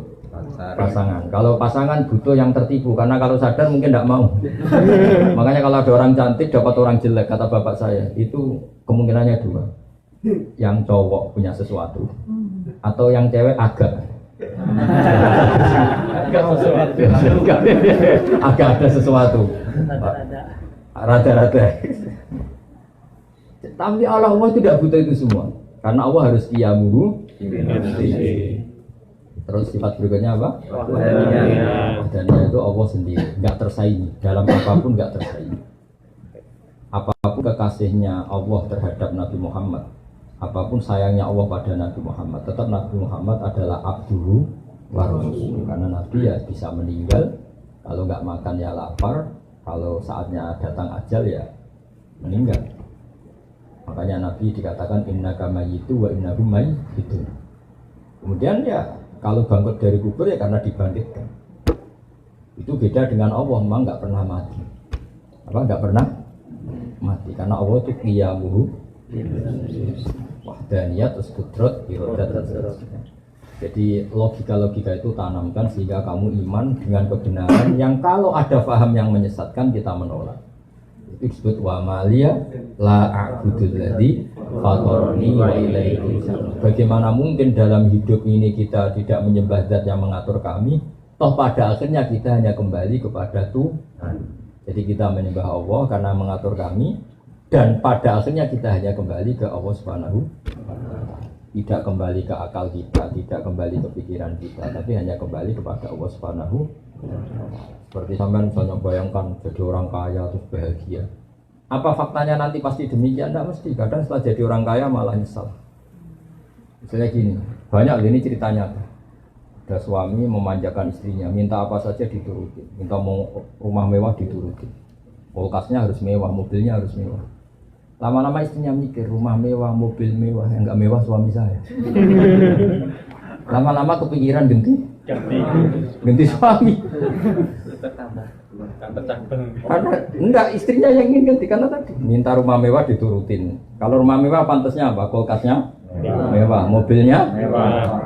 pasangan. Kalau pasangan butuh yang tertipu. Karena kalau sadar mungkin tidak mau. Makanya kalau ada orang cantik dapat orang jelek, kata bapak saya, itu kemungkinannya dua. Yang cowok punya sesuatu, atau yang cewek agak ada sesuatu. Rada-rada. Tapi Allah tidak butuh itu semua. Karena Allah harus qiyamuhu. Terus sifat berikutnya apa? Wahdaniyah itu Allah sendiri, nggak tersaingi. Dalam apapun nggak tersaingi. Apapun kekasihnya Allah terhadap Nabi Muhammad, apapun sayangnya Allah pada Nabi Muhammad, tetap Nabi Muhammad adalah abduhu wa rasuluh. Karena Nabi ya bisa meninggal, kalau nggak makan ya lapar, kalau saatnya datang ajal ya meninggal. Makanya Nabi dikatakan innaka mayyitu wa innahum mayyitun. Kemudian ya kalau bangkit dari kubur ya karena dibangkitkan. Itu beda dengan Allah, memang nggak pernah mati. Apa nggak pernah mati? Karena Allah itu qiyamuhu, wahdaniyah, terus qudrat, iradat, terus. Jadi logika-logika itu tanamkan sehingga kamu iman dengan kebenaran yang kalau ada paham yang menyesatkan kita menolak. Itu disebut wa maliya la a'budul ladzi fatarani wa ilaihi turja'un. Bagaimana mungkin dalam hidup ini kita tidak menyembah zat yang mengatur kami, toh pada akhirnya kita hanya kembali kepada Tuhan. Jadi kita menyembah Allah karena mengatur kami, dan pada akhirnya kita hanya kembali ke Allah Subhanahu wa Ta'ala. Tidak kembali ke akal kita, tidak kembali ke pikiran kita, tapi hanya kembali kepada Allah Subhanahu wa Ta'ala. Seperti sampean misalnya bayangkan jadi orang kaya terus bahagia. Apa faktanya nanti pasti demikian? Tidak mesti. Kadang setelah jadi orang kaya malah nyesal. Misalnya gini, banyak ini ceritanya. Ada suami memanjakan istrinya, minta apa saja dituruti. Minta mau rumah mewah dituruti. Kulkasnya harus mewah, mobilnya harus mewah. Lama-lama istrinya mikir, rumah mewah, mobil mewah, yang enggak mewah suami saya. Lama-lama kepikiran ganti suami. Karena enggak, istrinya yang ingin ganti, karena tadi minta rumah mewah diturutin. Kalau rumah mewah pantasnya apa? Kulkasnya mewah, mobilnya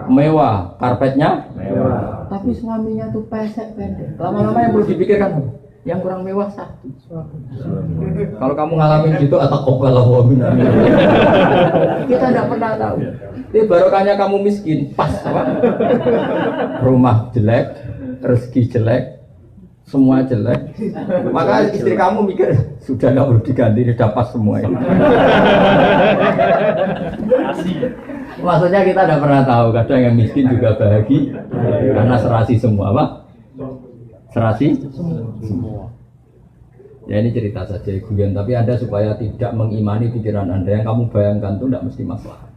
mewah, karpetnya mewah. Tapi suaminya tuh pesek pendek. Lama-lama yang perlu dipikirkan, Yang kurang mewah satu. Kalau kamu ngalamin gitu atau kobalah minna. Kita tidak pernah tahu. Ini barokahnya kamu miskin, pas apa? Rumah jelek, rezeki jelek, semua jelek. Maka istri kamu mikir sudah nggak perlu diganti, sudah pas semua ini. Maksudnya kita tidak pernah tahu. Kadang yang miskin juga bahagia karena serasi semua, Pak. Serasi semua. Ya ini cerita saja guyon, tapi Anda supaya tidak mengimani pikiran Anda yang kamu bayangkan itu tidak mesti masalah.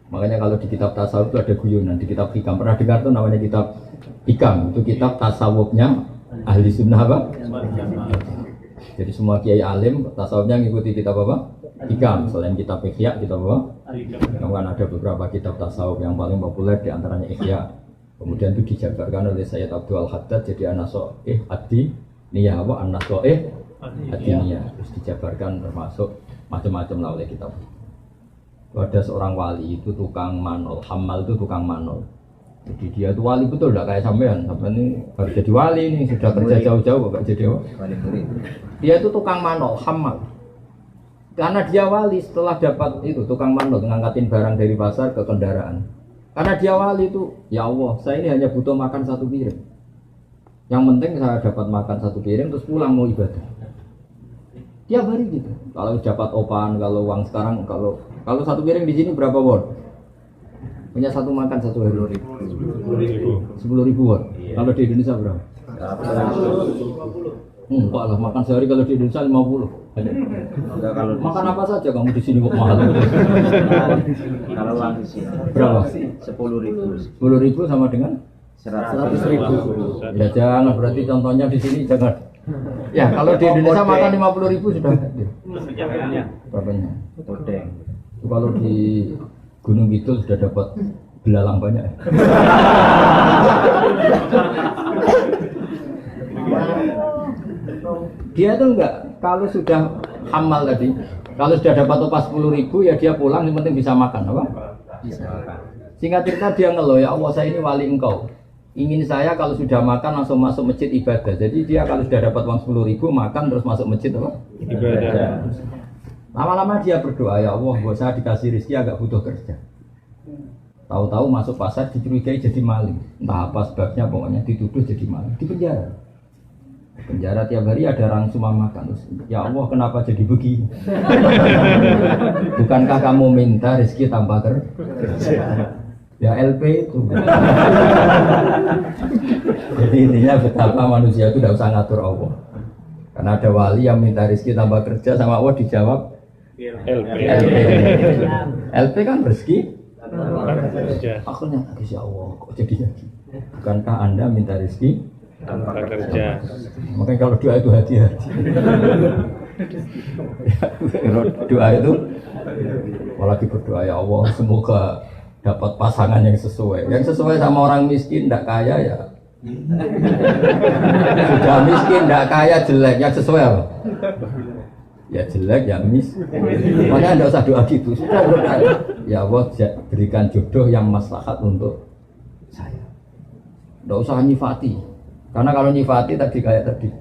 Makanya kalau di kitab tasawuf itu ada guyonan, di kitab hikam pernah dengar tuh namanya kitab hikam, itu kitab tasawufnya ahli sunnah apa? Jadi semua kiai alim tasawufnya ngikuti kitab apa? Hikam. Selain kitab Ihya, kitab apa? Kan ada beberapa kitab tasawuf yang paling populer diantaranya Ihya. Kemudian itu dijabarkan oleh Sayyid Abdul Haddad jadi An-Nasoih Adi Niyah apa? An-Nasoih Adi Niyah. Terus dijabarkan termasuk macam-macam lah oleh kitab. Ada seorang wali itu tukang manol, hamal itu tukang manol. Jadi dia itu wali betul, tidak kayak sampean. Sampean ini baru jadi wali ini sudah kerja jauh-jauh kok jadi wali. Dia itu tukang manol, hamal. Karena dia wali setelah dapat itu tukang manol ngangkatin barang dari pasar ke kendaraan. Karena dia wali itu, ya Allah, saya ini hanya butuh makan satu piring. Yang penting saya dapat makan satu piring terus pulang mau ibadah. Tiap hari gitu. Kalau dapat opan, kalau uang sekarang, kalau satu piring di sini berapa won? Punya satu makan satu hari 10.000 won. Kalau di Indonesia berapa? 150. Enggak lah, makan sehari kalau di Indonesia 50. Enggak, kalau makan apa saja kamu di sini kok mahal? Kalau uang di sini berapa? 10.000. 10.000 sama dengan 100.000. Ya jangan, berarti contohnya di sini jangan. Ya kalau di Indonesia makan 50.000 sudah. Berapanya? Odeng. Kalau di Gunung Kidul sudah dapat belalang banyak. Dia tuh enggak, kalau sudah hamal tadi, kalau sudah dapat upah 10.000 ya dia pulang yang penting bisa makan, apa? Bisa. Singkat cerita dia ngeluh, ya Allah saya ini wali engkau. Ingin saya kalau sudah makan langsung masuk masjid ibadah. Jadi dia kalau sudah dapat uang 10.000 makan terus masuk masjid apa? Ibadah. Lama-lama dia berdoa, ya Allah, buat saya dikasih rezeki agak butuh kerja. Tahu-tahu masuk pasar dicurigai jadi maling. Entah apa sebabnya, pokoknya dituduh jadi maling. Di penjara. Penjara tiap hari ada orang cuma makan. Terus, ya Allah, kenapa jadi begini? Bukankah kamu minta rezeki tanpa kerja? Ya LP itu. Jadi intinya betapa manusia itu tidak usah ngatur Allah. Karena ada wali yang minta rezeki tanpa kerja sama Allah dijawab LP kan rezeki. Akhirnya ya Allah kok jadinya gitu. Bukankah Anda minta rezeki tanpa kerja? Makanya kalau doa itu hati-hati. Doa itu apalagi berdoa ya Allah semoga dapat pasangan yang sesuai sama orang miskin tidak kaya ya. Sudah miskin tidak kaya jelek yang sesuai apa? Ya jelek ya makanya tidak usah doa gitu. Sudah berdoa ya Allah berikan jodoh yang maslahat untuk saya. Tidak usah nyifati. Karena kalau nyifati tadi kayak tadi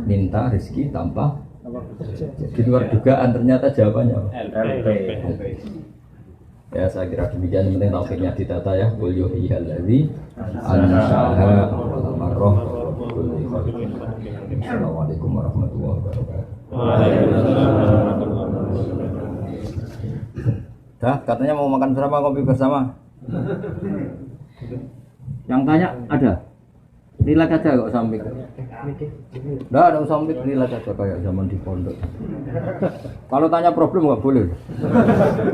minta rezeki tanpa di luar dugaan ternyata jawabannya apa? LP. Ya saya kira demikian, penting taufiknya ditata ya. Qul yuhiyal ladzi anshaha marrah. Assalamualaikum warahmatullahi wabarakatuh. Dah, katanya mau makan bersama, kopi bersama. Yang tanya ada? Relax aja kok sambil. Nggak ada usah sambil, relax aja kayak zaman di pondok. Kalau tanya problem nggak boleh.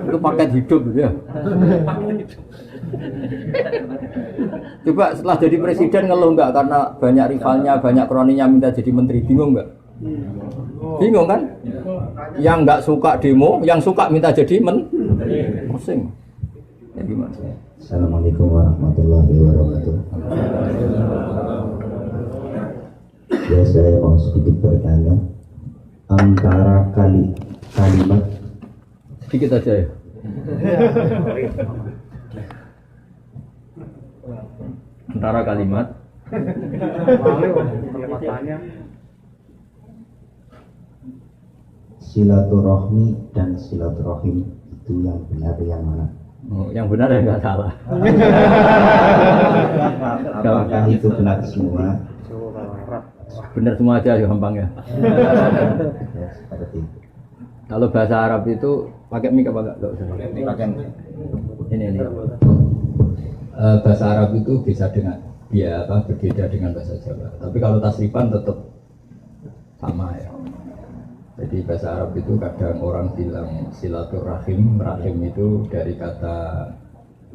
Itu paket hidup ya. Coba setelah jadi presiden ngeluh nggak karena banyak rivalnya, banyak kroninya minta jadi menteri, bingung nggak? Bingung kan? Yang nggak suka demo, yang suka minta jadi menteri. Pusing. Ya gimana? Assalamualaikum warahmatullahi wabarakatuh. Ya saya mau sedikit bertanya antara kalimat sedikit aja ya. Antara kalimat silaturahmi dan silaturahim itu yang benar yang mana? Yang benar ya nggak salah. Apakah itu benar semua? Benar semua aja gampang ya. Ya, seperti itu. Kalau bahasa Arab itu pakai mik apa enggak? Enggak usah. Pakai Ini. Bahasa Arab itu bisa dengan berbeda dengan bahasa Jawa. Tapi kalau tasrifan tetap sama ya. Jadi bahasa Arab itu kadang orang bilang silaturahim, rahim itu dari kata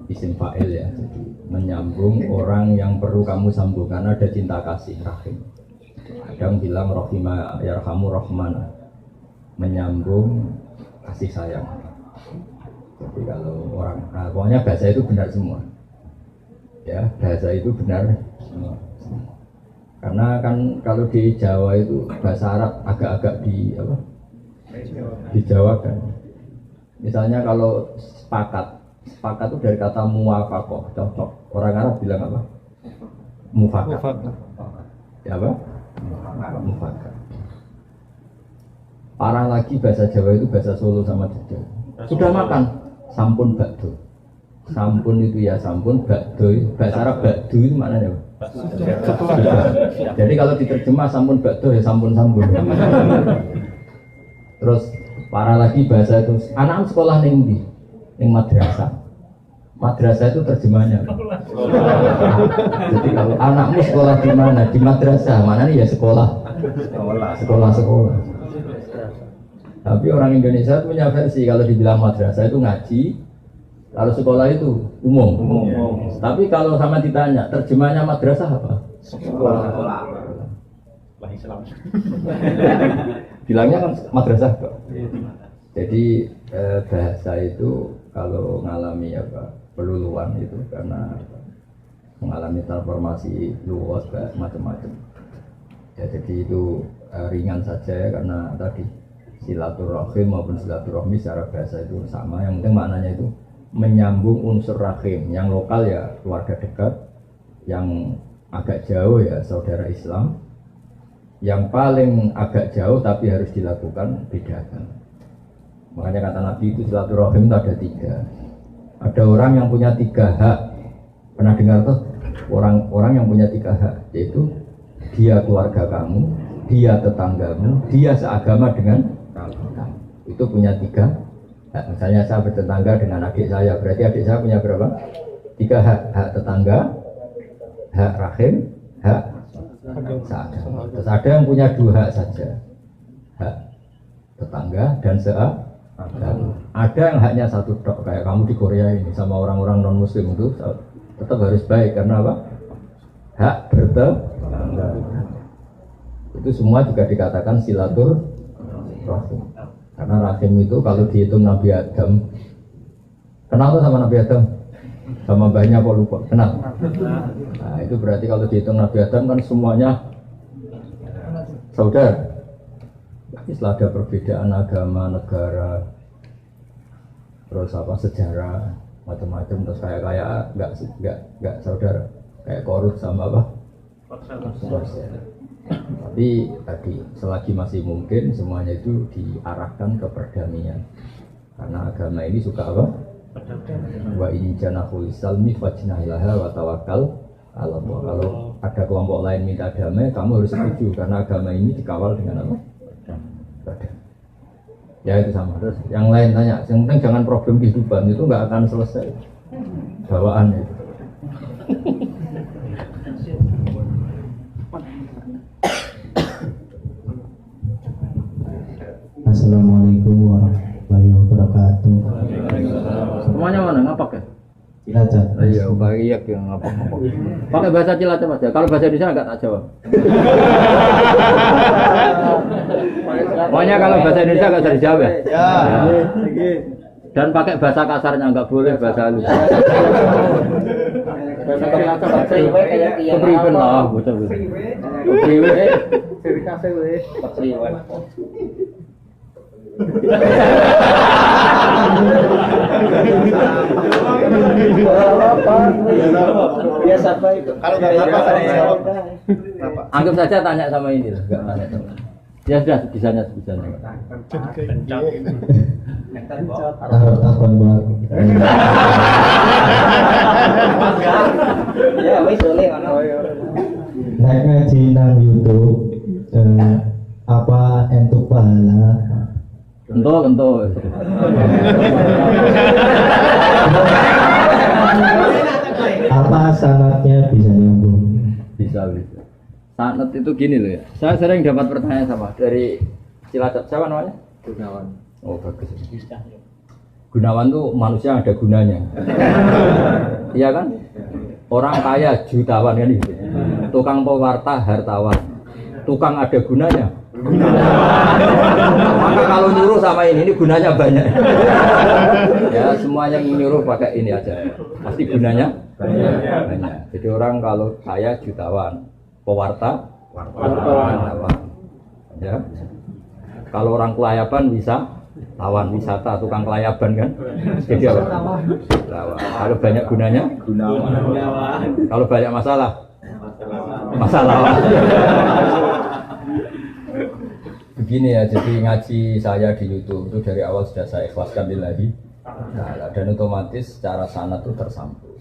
isim fa'il ya. Jadi menyambung orang yang perlu kamu sambung karena ada cinta kasih, rahim. Kadang bilang rohima yarhamu rohman, menyambung kasih sayang. Jadi kalau orang, pokoknya bahasa itu benar semua. Ya, bahasa itu benar semua. Karena kan kalau di Jawa itu bahasa Arab agak-agak dijawakan. Misalnya kalau sepakat itu dari kata muwafaqah, cocok. Orang Arab bilang apa? Mufakat. Ya apa? Mufakat. Parah lagi bahasa Jawa itu bahasa Solo sama Jogja. Sudah makan, sampun bakdo. Sampun itu ya sampun, bakdo bahasa Arab bakdo itu maknanya apa? Jadi kalau diterjemah sampun bakdo ya sampun. Terus parah lagi bahasa itu anak sekolah ning madrasah. Madrasah itu terjemahnya. Jadi kalau anakmu sekolah di mana? Di madrasah. Mana nih ya sekolah. Sekolah. Tapi orang Indonesia punya versi kalau dibilang madrasah itu ngaji. Kalau sekolah itu umum. Tapi kalau sama ditanya, terjemahnya madrasah apa? Sekolah. Islam. Bilangnya kan madrasah kok. Jadi bahasa itu kalau mengalami peluluan itu karena mengalami transformasi luas macam-macam. Ya jadi itu ringan saja ya karena tadi silaturahim maupun silaturahmi secara bahasa itu sama. Yang penting maknanya itu menyambung unsur rahim, yang lokal ya keluarga dekat, yang agak jauh ya saudara Islam, yang paling agak jauh tapi harus dilakukan bedakan. Makanya kata Nabi itu silaturahim itu ada 3. Ada orang yang punya 3 hak. Pernah dengar tuh orang yang punya 3 hak, yaitu dia keluarga kamu, dia tetanggamu, dia seagama dengan kamu. Itu punya 3. Misalnya saya bertetangga dengan adik saya, berarti adik saya punya berapa? 3 hak. Hak tetangga, hak rahim, hak seagama. Terus ada yang punya 2 hak saja, hak tetangga dan seagama. Ada yang haknya 1 tok, kayak kamu di Korea ini sama orang-orang non muslim itu tetap harus baik karena apa? Hak bertetangga. Itu semua juga dikatakan silaturahim. Karena rahim itu kalau dihitung Nabi Adam, kenal tuh sama Nabi Adam? Sama banyak kok lupa, kenal? Nah itu berarti kalau dihitung Nabi Adam kan semuanya saudara. Setelah ada perbedaan agama, negara, terus sejarah, macam-macam, terus kayak nggak saudara, kayak Korut sama apa? Tapi tadi selagi masih mungkin semuanya itu diarahkan ke perdamaian karena agama ini suka apa? Wa in janahul salmi fajnahilaha wa tawakkal ala Allah. Kalau ada kelompok lain minta damai, kamu harus setuju karena agama ini dikawal dengan apa? Ya itu sama. Terus yang lain tanya, yang penting jangan problem kehidupan, itu nggak akan selesai bawaan itu. Assalamualaikum warahmatullahi wabarakatuh. Semuanya mana ngapak ya? Cilacap. Iya, pakai iya yang ngapak. Pakai bahasa Cilacap aja. Kalau bahasa Indonesia enggak tak jawab. Pokoknya kalau bahasa Indonesia enggak usah dijawab ya. Ya. Dan pakai bahasa kasarnya enggak boleh, bahasa halus. Bahasa Cilacap kayak kepriben lah, bocah gitu. Kepriben. Dari kafe weh. Kepriben. Biasa baik. Kalau nggak apa-apa, anggap saja tanya sama ini loh, nggak tanya sama. Ya sudah sebisanya. Takon buat. Ya wis oleh ngono. Naik ngaji nang YouTube apa entuk pahala? Kentul. Apa sanatnya bisa nyambung? Bisa. Sanat itu gini loh ya. Saya sering dapat pertanyaan sama dari Cilacap. Siapa namanya? Gunawan. Oh bagus. Gunawan tuh manusia ada gunanya. Iya kan? Orang kaya jutawan kan gitu. Tukang pewarta hartawan. Tukang ada gunanya. Maka kalau nyuruh sama ini gunanya banyak. Ya semua yang nyuruh pakai ini aja. Pasti gunanya banyak. Jadi orang kalau kaya jutawan, pewarta wartawan. Ya. Kalau orang kelayaban bisa tawan wisata, tukang kelayaban kan. Jadi apa? Tawan. Kalau banyak gunanya, kalau banyak masalah. Begini ya, jadi ngaji saya di YouTube itu dari awal sudah saya ikhlaskan lillahi ta'ala, dan otomatis secara sanad itu tersambung.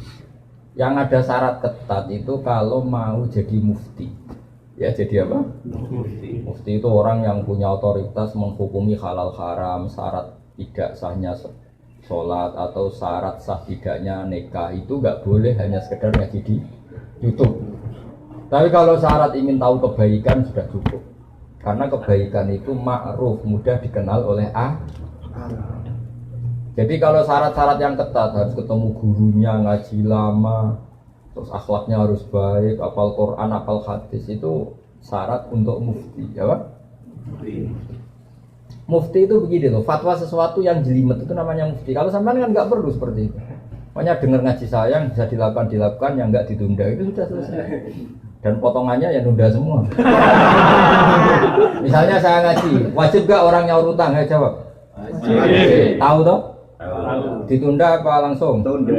Yang ada syarat ketat itu kalau mau jadi mufti. Ya jadi apa? Mufti itu orang yang punya otoritas menghukumi halal haram, syarat tidak sahnya sholat atau syarat sah tidaknya nikah itu nggak boleh hanya sekedar ngaji di YouTube. Tapi kalau syarat ingin tahu kebaikan sudah cukup. Karena kebaikan itu ma'ruf, mudah dikenal oleh Jadi kalau syarat-syarat yang ketat harus ketemu gurunya, ngaji lama, terus akhlaknya harus baik, hafal Quran, hafal hadis, itu syarat untuk mufti, ya Pak? Mufti itu begini loh, fatwa sesuatu yang jelimet itu namanya mufti. Kalau sampean kan nggak perlu seperti itu. Makanya dengar ngaji saya yang bisa dilakukan, yang nggak ditunda itu sudah selesai. Dan potongannya ya nunda semua. Misalnya saya ngaji, wajib gak orang nyaur utang? Ya jawab. Wajib. Tahu toh? Ditunda apa langsung? Tunda.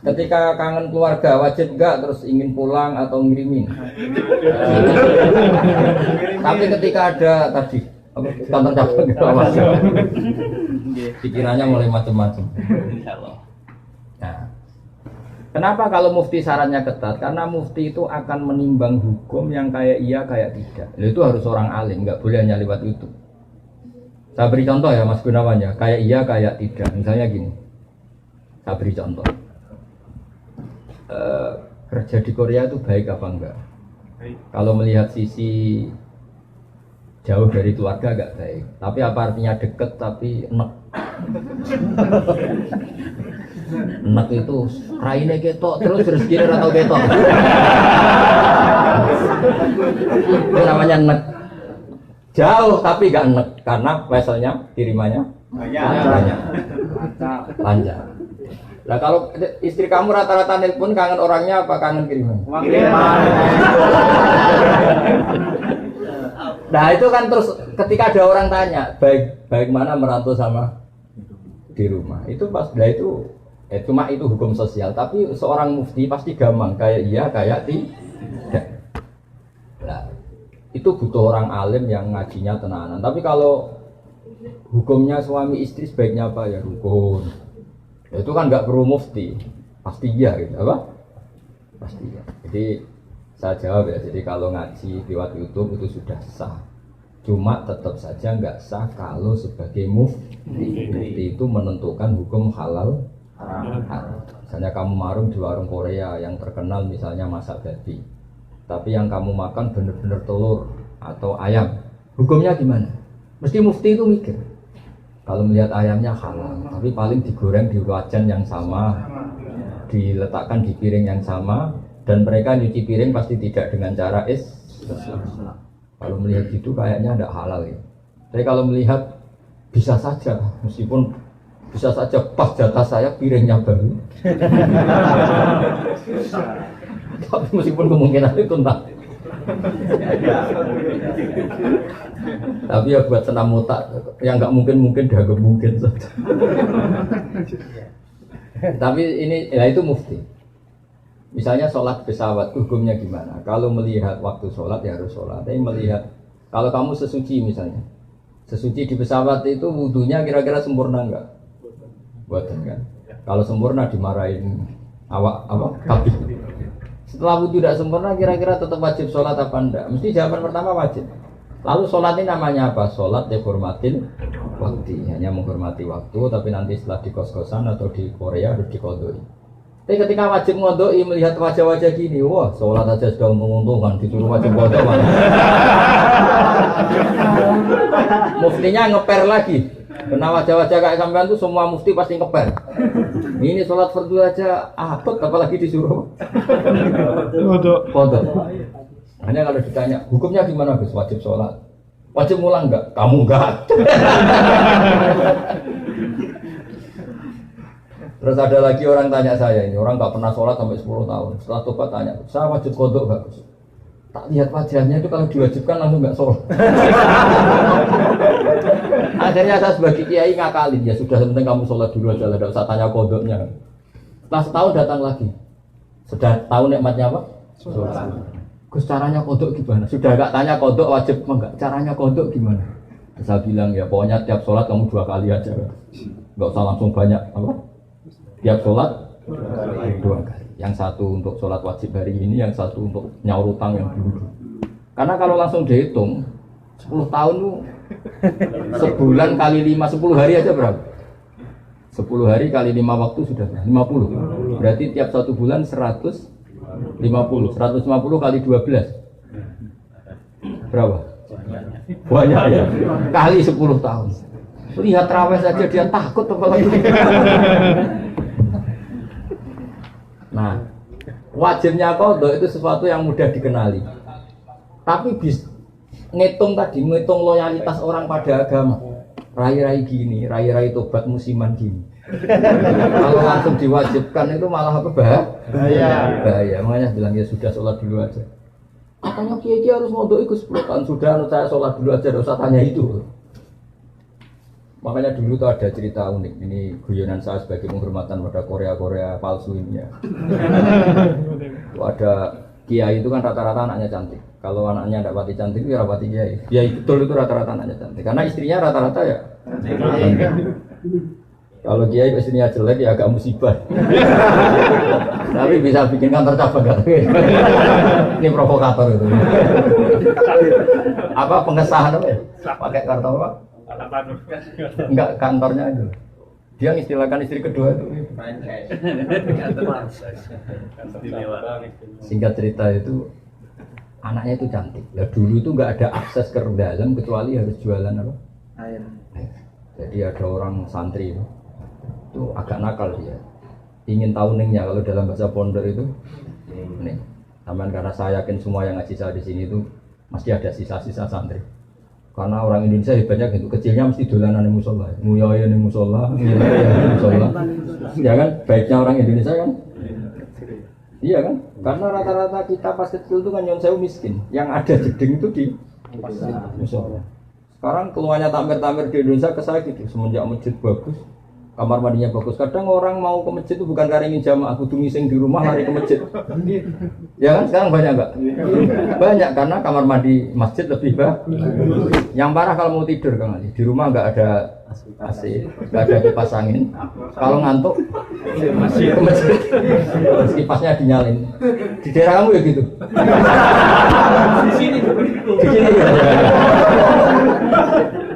Ketika kangen keluarga wajib gak terus ingin pulang atau ngirimin? Tapi ketika ada tadi kantor cabang gitu pikirannya mulai macam-macam. Nah, kenapa kalau mufti syaratnya ketat? Karena mufti itu akan menimbang hukum yang kayak iya kayak tidak. Itu harus orang alim, nggak boleh hanya lewat YouTube. Saya beri contoh ya Mas Gunawan ya, kayak iya kayak tidak. Misalnya gini, saya beri contoh. Kerja di Korea itu baik apa enggak? Kalau melihat sisi jauh dari keluarga agak baik. Tapi apa artinya deket tapi enek? Enek itu raine ketok terus rezekine ora tau ketok. Itu namanya enek. Jauh tapi gak enek karena weselnya kirimannya banyak. Lancar. Nah kalau istri kamu rata-rata nelpon kangen orangnya apa kangen kiriman? Kiriman. Nah itu kan terus ketika ada orang tanya baik mana merantau sama di rumah itu pas itu cuma itu hukum sosial, tapi seorang mufti pasti gampang kayak iya kayak tidak. Nah itu butuh orang alim yang ngajinya tenanan. Tapi kalau hukumnya suami istri sebaiknya apa ya rukun, itu kan nggak perlu mufti, pasti iya gitu apa? Pasti iya. Jadi saya jawab ya, jadi kalau ngaji lewat YouTube itu sudah sah. Cuma tetap saja nggak sah kalau sebagai mufti. Mufti itu menentukan hukum halal haram. Misalnya kamu marung di warung Korea yang terkenal misalnya masak babi, tapi yang kamu makan bener-bener telur atau ayam, hukumnya gimana? Mesti mufti itu mikir. Kalau melihat ayamnya halal, tapi paling digoreng di wajan yang sama, diletakkan di piring yang sama, dan mereka nyuci piring pasti tidak dengan cara Kalau melihat gitu kayaknya tidak halal ya. Tapi kalau melihat bisa saja, meskipun bisa saja pas jatah saya piringnya baru. Tapi meskipun kemungkinan itu entah. Tapi ya buat senam otak yang nggak mungkin dianggap mungkin saja. Tapi ini ya itu mufti. Misalnya sholat pesawat, hukumnya gimana? Kalau melihat waktu sholat ya harus sholat. Tapi melihat, kalau kamu sesuci misalnya, sesuci di pesawat itu wudhunya kira-kira sempurna enggak? Buatan kan? Kalau sempurna dimarahin awak kabin. Setelah wudhu tidak sempurna kira-kira tetap wajib sholat apa enggak? Mesti jawaban pertama wajib. Lalu sholat ini namanya apa? Sholat dihormatin waktu, hanya menghormati waktu. Tapi nanti setelah di kos-kosan atau di Korea harus dikodoi. Tapi ketika wajib ngodoi melihat wajah-wajah gini, wah sholat aja sudah menguntungkan, disuruh wajib ngodoi. Muftinya ngeper lagi. Karena wajah-wajah kayak sampean tuh semua mufti pasti ngeper. Ini sholat fardu aja abot, apalagi disuruh kodok. Hanya kalau ditanya, hukumnya gimana Gus? Wajib sholat. Wajib ngulang enggak? Kamu enggak. Terus ada lagi orang tanya saya ini, orang nggak pernah sholat sampai 10 tahun. Setelah tobat tanya, saya wajib kodok nggak Gus? Tak lihat wajahnya itu kalau diwajibkan langsung nggak sholat. Akhirnya saya sebagai kiai ngakalin, ya sudah penting kamu sholat dulu aja lah, tidak usah tanya kodoknya. Setelah setahun datang lagi, sudah tahu nikmatnya apa? Sholat. Gus caranya kodok gimana? Sudah nggak tanya kodok wajib enggak? Caranya kodok gimana? Saya bilang ya pokoknya tiap sholat kamu 2 kali aja, nggak usah langsung banyak apa? Tiap sholat 2 kali. Yang satu untuk sholat wajib hari ini, yang satu untuk nyaur utang yang dulu. Karena kalau langsung dihitung 10 tahun tuh sebulan kali 5, 10 hari aja berapa? 10 hari kali 5 waktu sudah 50. Berarti tiap 1 bulan 150. 150 kali 12 berapa? Banyak ya. Kali 10 tahun. Lihat raweh saja dia takut apalagi. Nah, wajibnya qadha itu sesuatu yang mudah dikenali. Tapi ngitung loyalitas orang pada agama. Rai-rai gini, rai-rai tobat musiman gini. Kalau langsung diwajibkan itu malah apa bahaya. Bahaya. Makanya bilang ya sudah sholat dulu aja. Katanya kiai harus ngodok ikut 10 tahun sudah, saya sholat dulu aja, tidak usah tanya itu. Makanya dulu tuh ada cerita unik, ini guyonan saya sebagai penghormatan pada Korea palsu ini ya. Ada kiai itu kan rata-rata anaknya cantik. Kalau anaknya tidak pati cantik, ya rapati kiai. Kiai betul itu rata-rata anaknya cantik. Karena istrinya rata-rata ya cantik. Kalau kiai istrinya jelek ya agak musibah. Tapi bisa bikin kantor cabang kan? Ini provokator itu. Apa pengesahan apa? Pakai kartu apa? Enggak, kantornya aja. Dia mengistilahkan istri kedua itu. Singkat cerita itu anaknya itu cantik. Ya dulu itu enggak ada akses ke dalam kecuali harus jualan apa? Air. Jadi ada orang santri itu agak nakal dia. Ingin tahu ningnya kalau dalam bahasa pondok itu nih. Taman karena saya yakin semua yang ngaji saya di sini itu masih ada sisa-sisa santri. Karena orang Indonesia hebatnya gitu, kecilnya mesti dolanan di musola, nguyai di musola, ya kan? Baiknya orang Indonesia kan? Iya kan? Karena rata-rata kita pas kecil itu kan nyon sewu miskin, yang ada jeding itu di musola. Sekarang keluarnya tamer-tamer di Indonesia ke saya gitu, semenjak masjid bagus, kamar mandinya bagus. Kadang orang mau ke masjid itu bukan karena ingin jamaah, kudu ngising di rumah lari ke masjid. Ya kan sekarang banyak enggak? Banyak karena kamar mandi masjid lebih bagus. Yang parah kalau mau tidur Kang Ali, di rumah enggak ada AC, enggak ada kipas angin. Kalau ngantuk ke masjid. Kipasnya dinyalin. Di daerah kamu ya gitu. Di sini.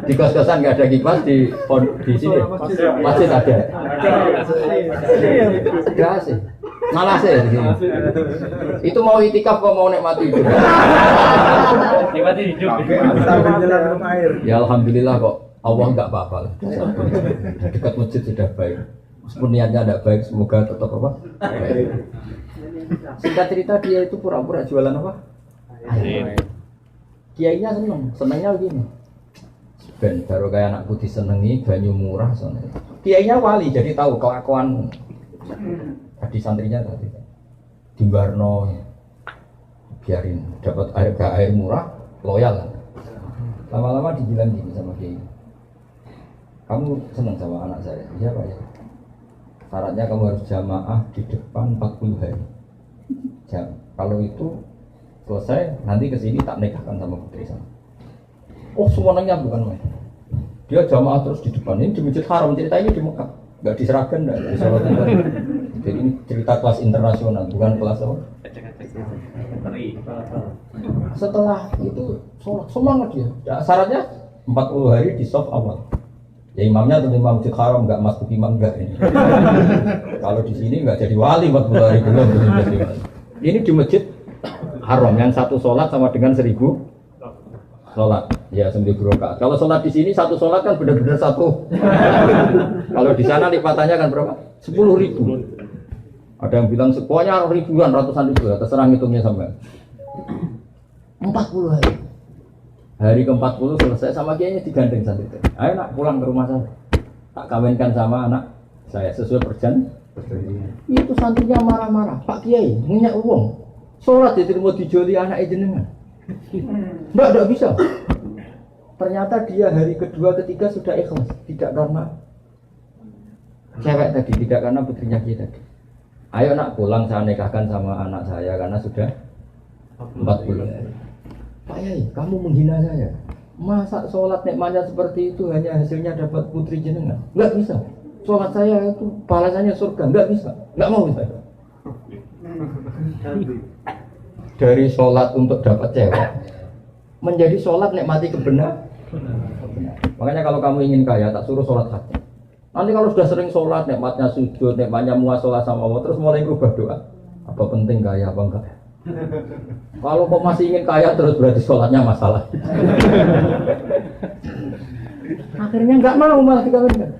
Di kos-kosan nggak ada kipas, di sini masjid ada. Ada sih, malah sih di sini. Itu mau itikaf kok mau nikmati hidup? Nikmati hidup. Ya alhamdulillah kok Allah nggak apa-apa lah. Dekat masjid sudah baik. Meskipun niatnya tidak baik, semoga tetap apa? Baik. Singkat cerita dia itu pura-pura jualan apa? Air. Kiainya senangnya begini. Ben baru kayak anakku disenengi banyu murah soalnya. Kiainya wali jadi tahu kelakuan tadi santrinya tadi. Di Barno biarin dapat air murah loyal kan. Lama-lama dibilang gini sama kiai. Kamu senang sama anak saya? Iya Pak ya. Syaratnya kamu harus jamaah di depan 40 hari. Kalau itu selesai, nanti kesini tak nikahkan sama putri saya. Oh semuanya bukan main. Dia jamaah terus di depan. Ini di Masjid Haram, cerita ini di Mekah. Nggak di Seragen, nggak di Solo. Jadi ini cerita kelas internasional, bukan kelas apa? Setelah itu sholat, semangat dia. Ya, syaratnya 40 hari di soft awal. Ya imamnya tentu imam Masjid Haram, nggak masuk imam nggak ini. Kalau di sini nggak jadi wali 40 hari belum jadi wali. Ini di Masjid Haram yang satu sholat sama dengan 1000 sholat. Ya 1000 rakaat. Kalau sholat di sini satu sholat kan benar-benar satu. Kalau di sana lipatannya kan berapa? 10.000. Ada yang bilang pokoknya ribuan, ratusan ribu, terserah ngitungnya sampai 40 hari. Hari ke-40 selesai sama kiainya digandeng santri. Ayo nak pulang ke rumah saya. Tak kawinkan sama anak saya sesuai perjanjian. Itu santrinya marah-marah. Pak Kiai, minyak uang. Sholat diterima dijoli anak jenengan. Enggak bisa. Ternyata dia hari kedua ketiga sudah ikhlas, tidak karena cewek tadi, tidak karena putrinya kita tadi. Ayo nak pulang saya nikahkan sama anak saya karena sudah 40 hari. Pak Yai, kamu menghina saya. Masa sholat nikmatnya seperti itu hanya hasilnya dapat putri jenengan? Enggak bisa. Sholat saya itu balasannya surga, enggak bisa. Enggak mau saya. Dari sholat untuk dapat cewek menjadi sholat nikmati kebenaran. Makanya kalau kamu ingin kaya tak suruh sholat hati. Nanti kalau sudah sering sholat nikmatnya sujud, nikmatnya muasalah sama Allah terus mulai berubah doa. Apa penting kaya apa enggak? Kalau kok masih ingin kaya terus berarti sholatnya masalah. Akhirnya enggak mau malah dikawinkan.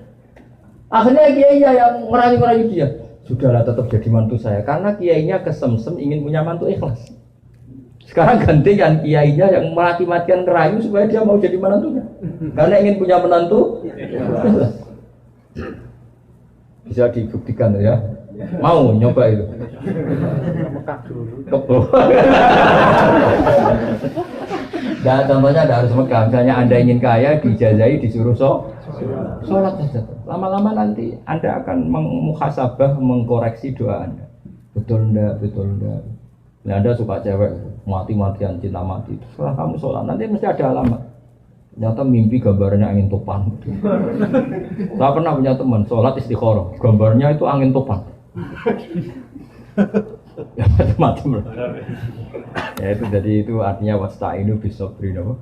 Akhirnya kiainya yang merayu-merayu dia. Sudahlah tetap jadi mantu saya karena kiainya kesemsem ingin punya mantu ikhlas. Sekarang gantikan kiainya yang mati-matian ngerayu supaya dia mau jadi menantunya. Karena ingin punya menantu. Bisa dibuktikan ya. Mau nyoba itu. Nah, contohnya ada harus Mekah. Misalnya Anda ingin kaya, dijazahi, disuruh sholat saja. Lama-lama nanti Anda akan muhasabah, mengkoreksi doa Anda. Betul enggak, betul enggak. Nah, Anda suka cewek, mati-matian cinta mati. Setelah kamu sholat, nanti mesti ada alamat. Ternyata mimpi gambarnya angin topan. Saya pernah punya teman, sholat istikharah. Gambarnya itu angin topan. Ya macam-macam. Ya itu jadi itu artinya wasta'inu bisabri apa?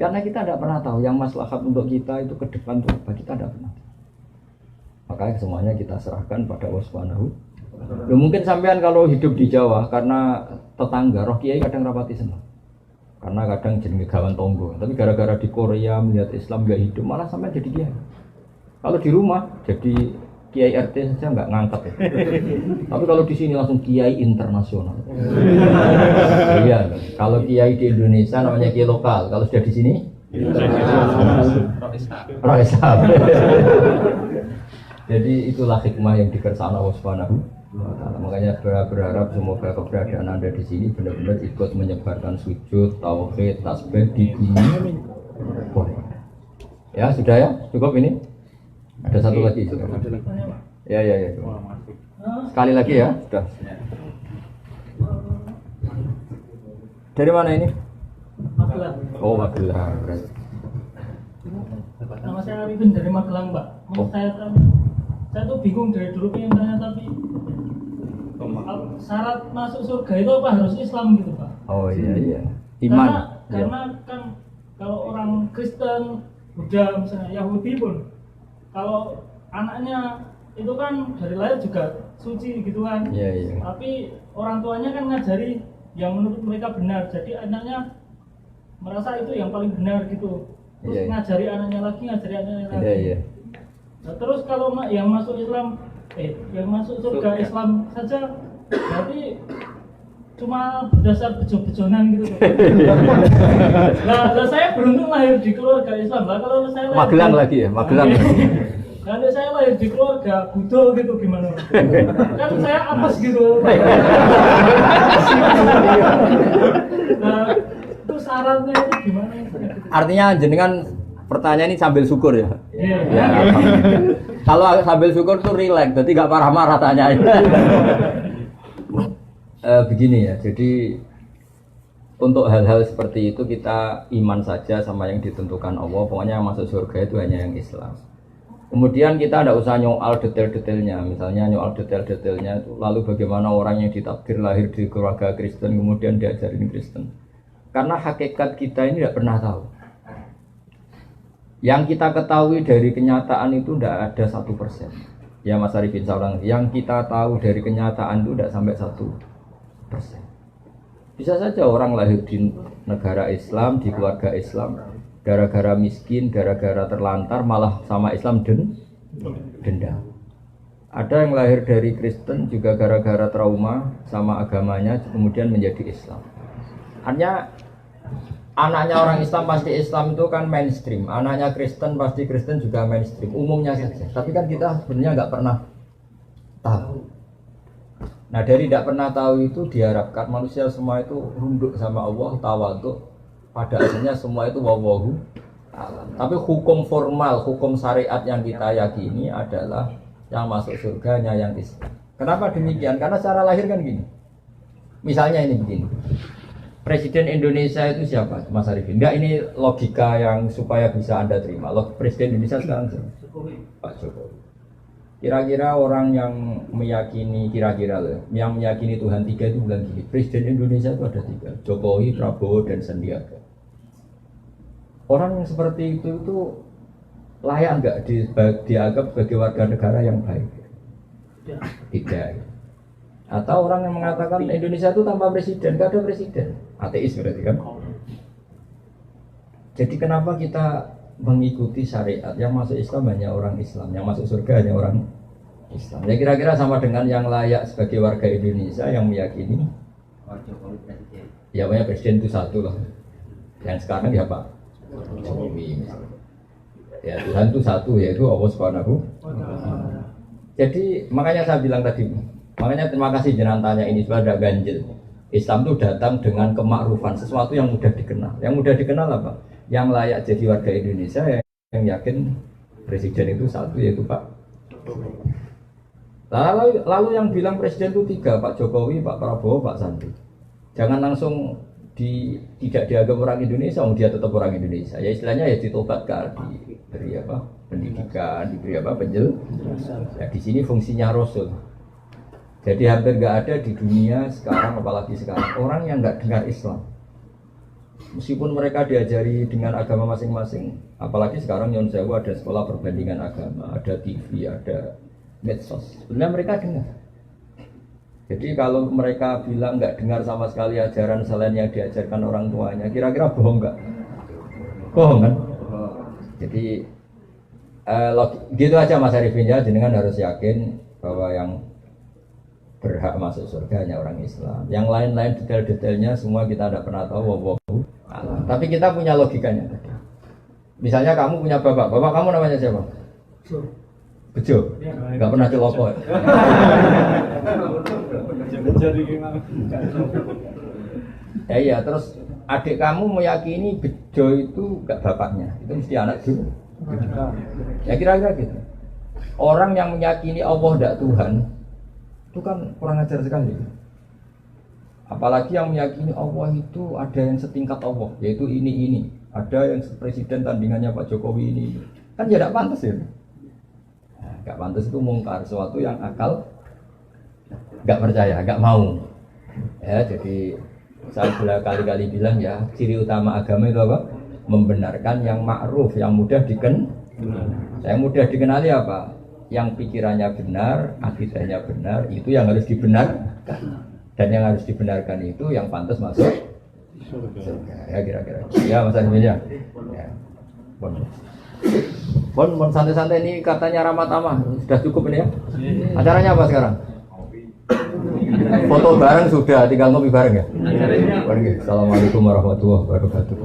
Karena kita tidak pernah tahu yang maslahat untuk kita itu ke depan itu apa, kita tidak pernah. Makanya semuanya kita serahkan pada Allah Subhanahu. Ya, mungkin sampean kalau hidup di Jawa karena tetangga roh kiai kadang rapati senang. Karena kadang jenenge gawan tonggo. Tapi gara-gara di Korea melihat Islam gak hidup malah sampean jadi kiai. Kalau di rumah jadi kiai RT saja nggak ngangkat ya. Tapi kalau di sini langsung kiai internasional. Iya, kalau kiai di Indonesia namanya kiai lokal. Kalau sudah di sini Roisab. Jadi itulah hikmah yang dikersana Allah Subhanahu wa Ta'ala. Makanya berharap semoga keberadaan Anda di sini benar-benar ikut menyebarkan sujud, tauhid, tasbih di dunia. Ya sudah ya, cukup ini. Ada satu lagi. Ya. Sekali lagi ya, sudah. Dari mana ini? Magelang. Oh, Magelang. Nama saya Arifin dari Magelang, Mbak. Saya tuh bingung dari dulu pengen tanya tapi syarat masuk surga itu apa harus Islam gitu, Pak? Oh iya. Iman. Karena kan kalau orang Kristen, Buddha, misalnya Yahudi pun kalau anaknya itu kan dari lahir juga suci gitu kan. Iya. Tapi orang tuanya kan ngajari yang menurut mereka benar. Jadi anaknya merasa itu yang paling benar gitu. Terus ngajari anaknya lagi. Iya. Nah, terus kalau yang masuk Islam, yang masuk surga Islam saja, berarti cuma berdasar bejo-bejonan gitu. Nah, saya beruntung lahir di keluarga Islam. Lah kalau saya Magelang lagi ya, Magelang. Kalau saya lahir di keluarga Buddha gitu gimana? Kan saya apes gitu. Nah, itu syaratnya itu gimana? Artinya jenengan pertanyaan ini sambil syukur ya. Iya. Ya, kalau sambil syukur tuh rileks, jadi gak marah-marah tanyain. begini ya, jadi untuk hal-hal seperti itu kita iman saja sama yang ditentukan Allah. Pokoknya yang masuk surga itu hanya yang Islam. Kemudian kita tidak usah nyoal detail-detailnya. Misalnya nyoal detail-detailnya itu lalu bagaimana orang yang ditakdir lahir di keluarga Kristen kemudian diajarin Kristen. Karena hakikat kita ini tidak pernah tahu. Yang kita ketahui dari kenyataan itu tidak ada 1%. Ya Mas Arifin seorang yang kita tahu dari kenyataan itu tidak sampai 1%. Bisa saja orang lahir di negara Islam, di keluarga Islam, gara-gara miskin, gara-gara terlantar, malah sama Islam denda. Ada yang lahir dari Kristen juga gara-gara trauma sama agamanya, kemudian menjadi Islam. Hanya anaknya orang Islam pasti Islam itu kan mainstream, anaknya Kristen pasti Kristen juga mainstream, umumnya saja. Tapi kan kita sebenarnya nggak pernah tahu. Nah dari tidak pernah tahu itu diharapkan manusia semua itu runduk sama Allah, tawadhu. Pada akhirnya semua itu wallahu a'lam. Tapi hukum formal, hukum syariat yang kita yakini adalah yang masuk surganya yang Islam. Kenapa demikian? Karena secara lahir kan gini. Misalnya ini begini. Presiden Indonesia itu siapa? Mas Arifin. Enggak, ini logika yang supaya bisa Anda terima. Presiden Indonesia sekarang siapa? Pak Jokowi. Kira-kira orang yang meyakini, yang meyakini Tuhan 3 itu bilang gini, Presiden Indonesia itu ada 3, Jokowi, Prabowo, dan Sandiaga. Orang yang seperti itu layak nggak dianggap sebagai warga negara yang baik? Tidak. Atau orang yang mengatakan Indonesia itu tanpa presiden, nggak ada presiden, ateis berarti kan? Jadi kenapa kita mengikuti syariat yang masuk Islam hanya orang Islam, yang masuk surga hanya orang Islam? Ya kira-kira sama dengan yang layak sebagai warga Indonesia yang meyakini ya banyak presiden itu satu lah. Yang sekarang ya Pak Jokowi. Ya Tuhan itu satu, yaitu Allah Subhanahu. Jadi makanya saya bilang tadi, makanya terima kasih jenengan tanya ini supaya ada ganjil. Islam itu datang dengan kemakrufan, sesuatu yang mudah dikenal. Yang mudah dikenal apa? Yang layak jadi warga Indonesia yang yakin presiden itu satu, yaitu Pak. Lalu yang bilang presiden itu 3, Pak Jokowi, Pak Prabowo, Pak Sandi. Jangan langsung tidak dianggap orang Indonesia, dia tetap orang Indonesia. Ya istilahnya ya ditobatkan, diberi apa? Pendidikan, diberi apa? Penjelasan. Ya di sini fungsinya Rasul. Jadi hampir nggak ada di dunia sekarang, apalagi sekarang, orang yang nggak dengar Islam. Meskipun mereka diajari dengan agama masing-masing, apalagi sekarang Nyon Sewu ada sekolah perbandingan agama, ada TV, ada medsos. Sebenarnya mereka dengar. Jadi kalau mereka bilang nggak dengar sama sekali ajaran selain yang diajarkan orang tuanya, kira-kira bohong nggak? Bohong kan? Jadi gitu aja Mas Arifin ya, jenengan harus yakin bahwa yang berhak masuk surga hanya orang Islam. Yang lain-lain detail-detailnya semua kita tidak pernah tahu. Tapi kita punya logikanya. Misalnya kamu punya bapak kamu namanya siapa? Bejo. Enggak pernah celoko. Ya iya, terus adik kamu meyakini Bejo itu enggak bapaknya. Itu mesti anak dulu. Ya kira-kira gitu. Orang yang meyakini Allah tidak Tuhan itu kan kurang ajar sekali. Apalagi yang meyakini Allah itu ada yang setingkat Allah, yaitu ini. Ada yang presiden tandingannya Pak Jokowi ini. Kan ya tidak pantas ya. Tidak pantas itu mungkar, sesuatu yang akal nggak percaya, nggak mau. Ya, jadi saya sudah kali-kali bilang ya, ciri utama agama itu apa? Membenarkan yang ma'ruf, yang mudah dikenal. Yang mudah dikenali apa? Yang pikirannya benar, akidahnya benar, itu yang harus dibenarkan. Dan yang harus dibenarkan itu yang pantas masuk surga. Ya kira-kira. Ya Mas Arifin ya. Bon santai-santai ini katanya Rahmat Amah sudah cukup ini ya. Acaranya apa sekarang? Foto bareng sudah, tinggal ngopi bareng ya. Assalamualaikum warahmatullahi wabarakatuh.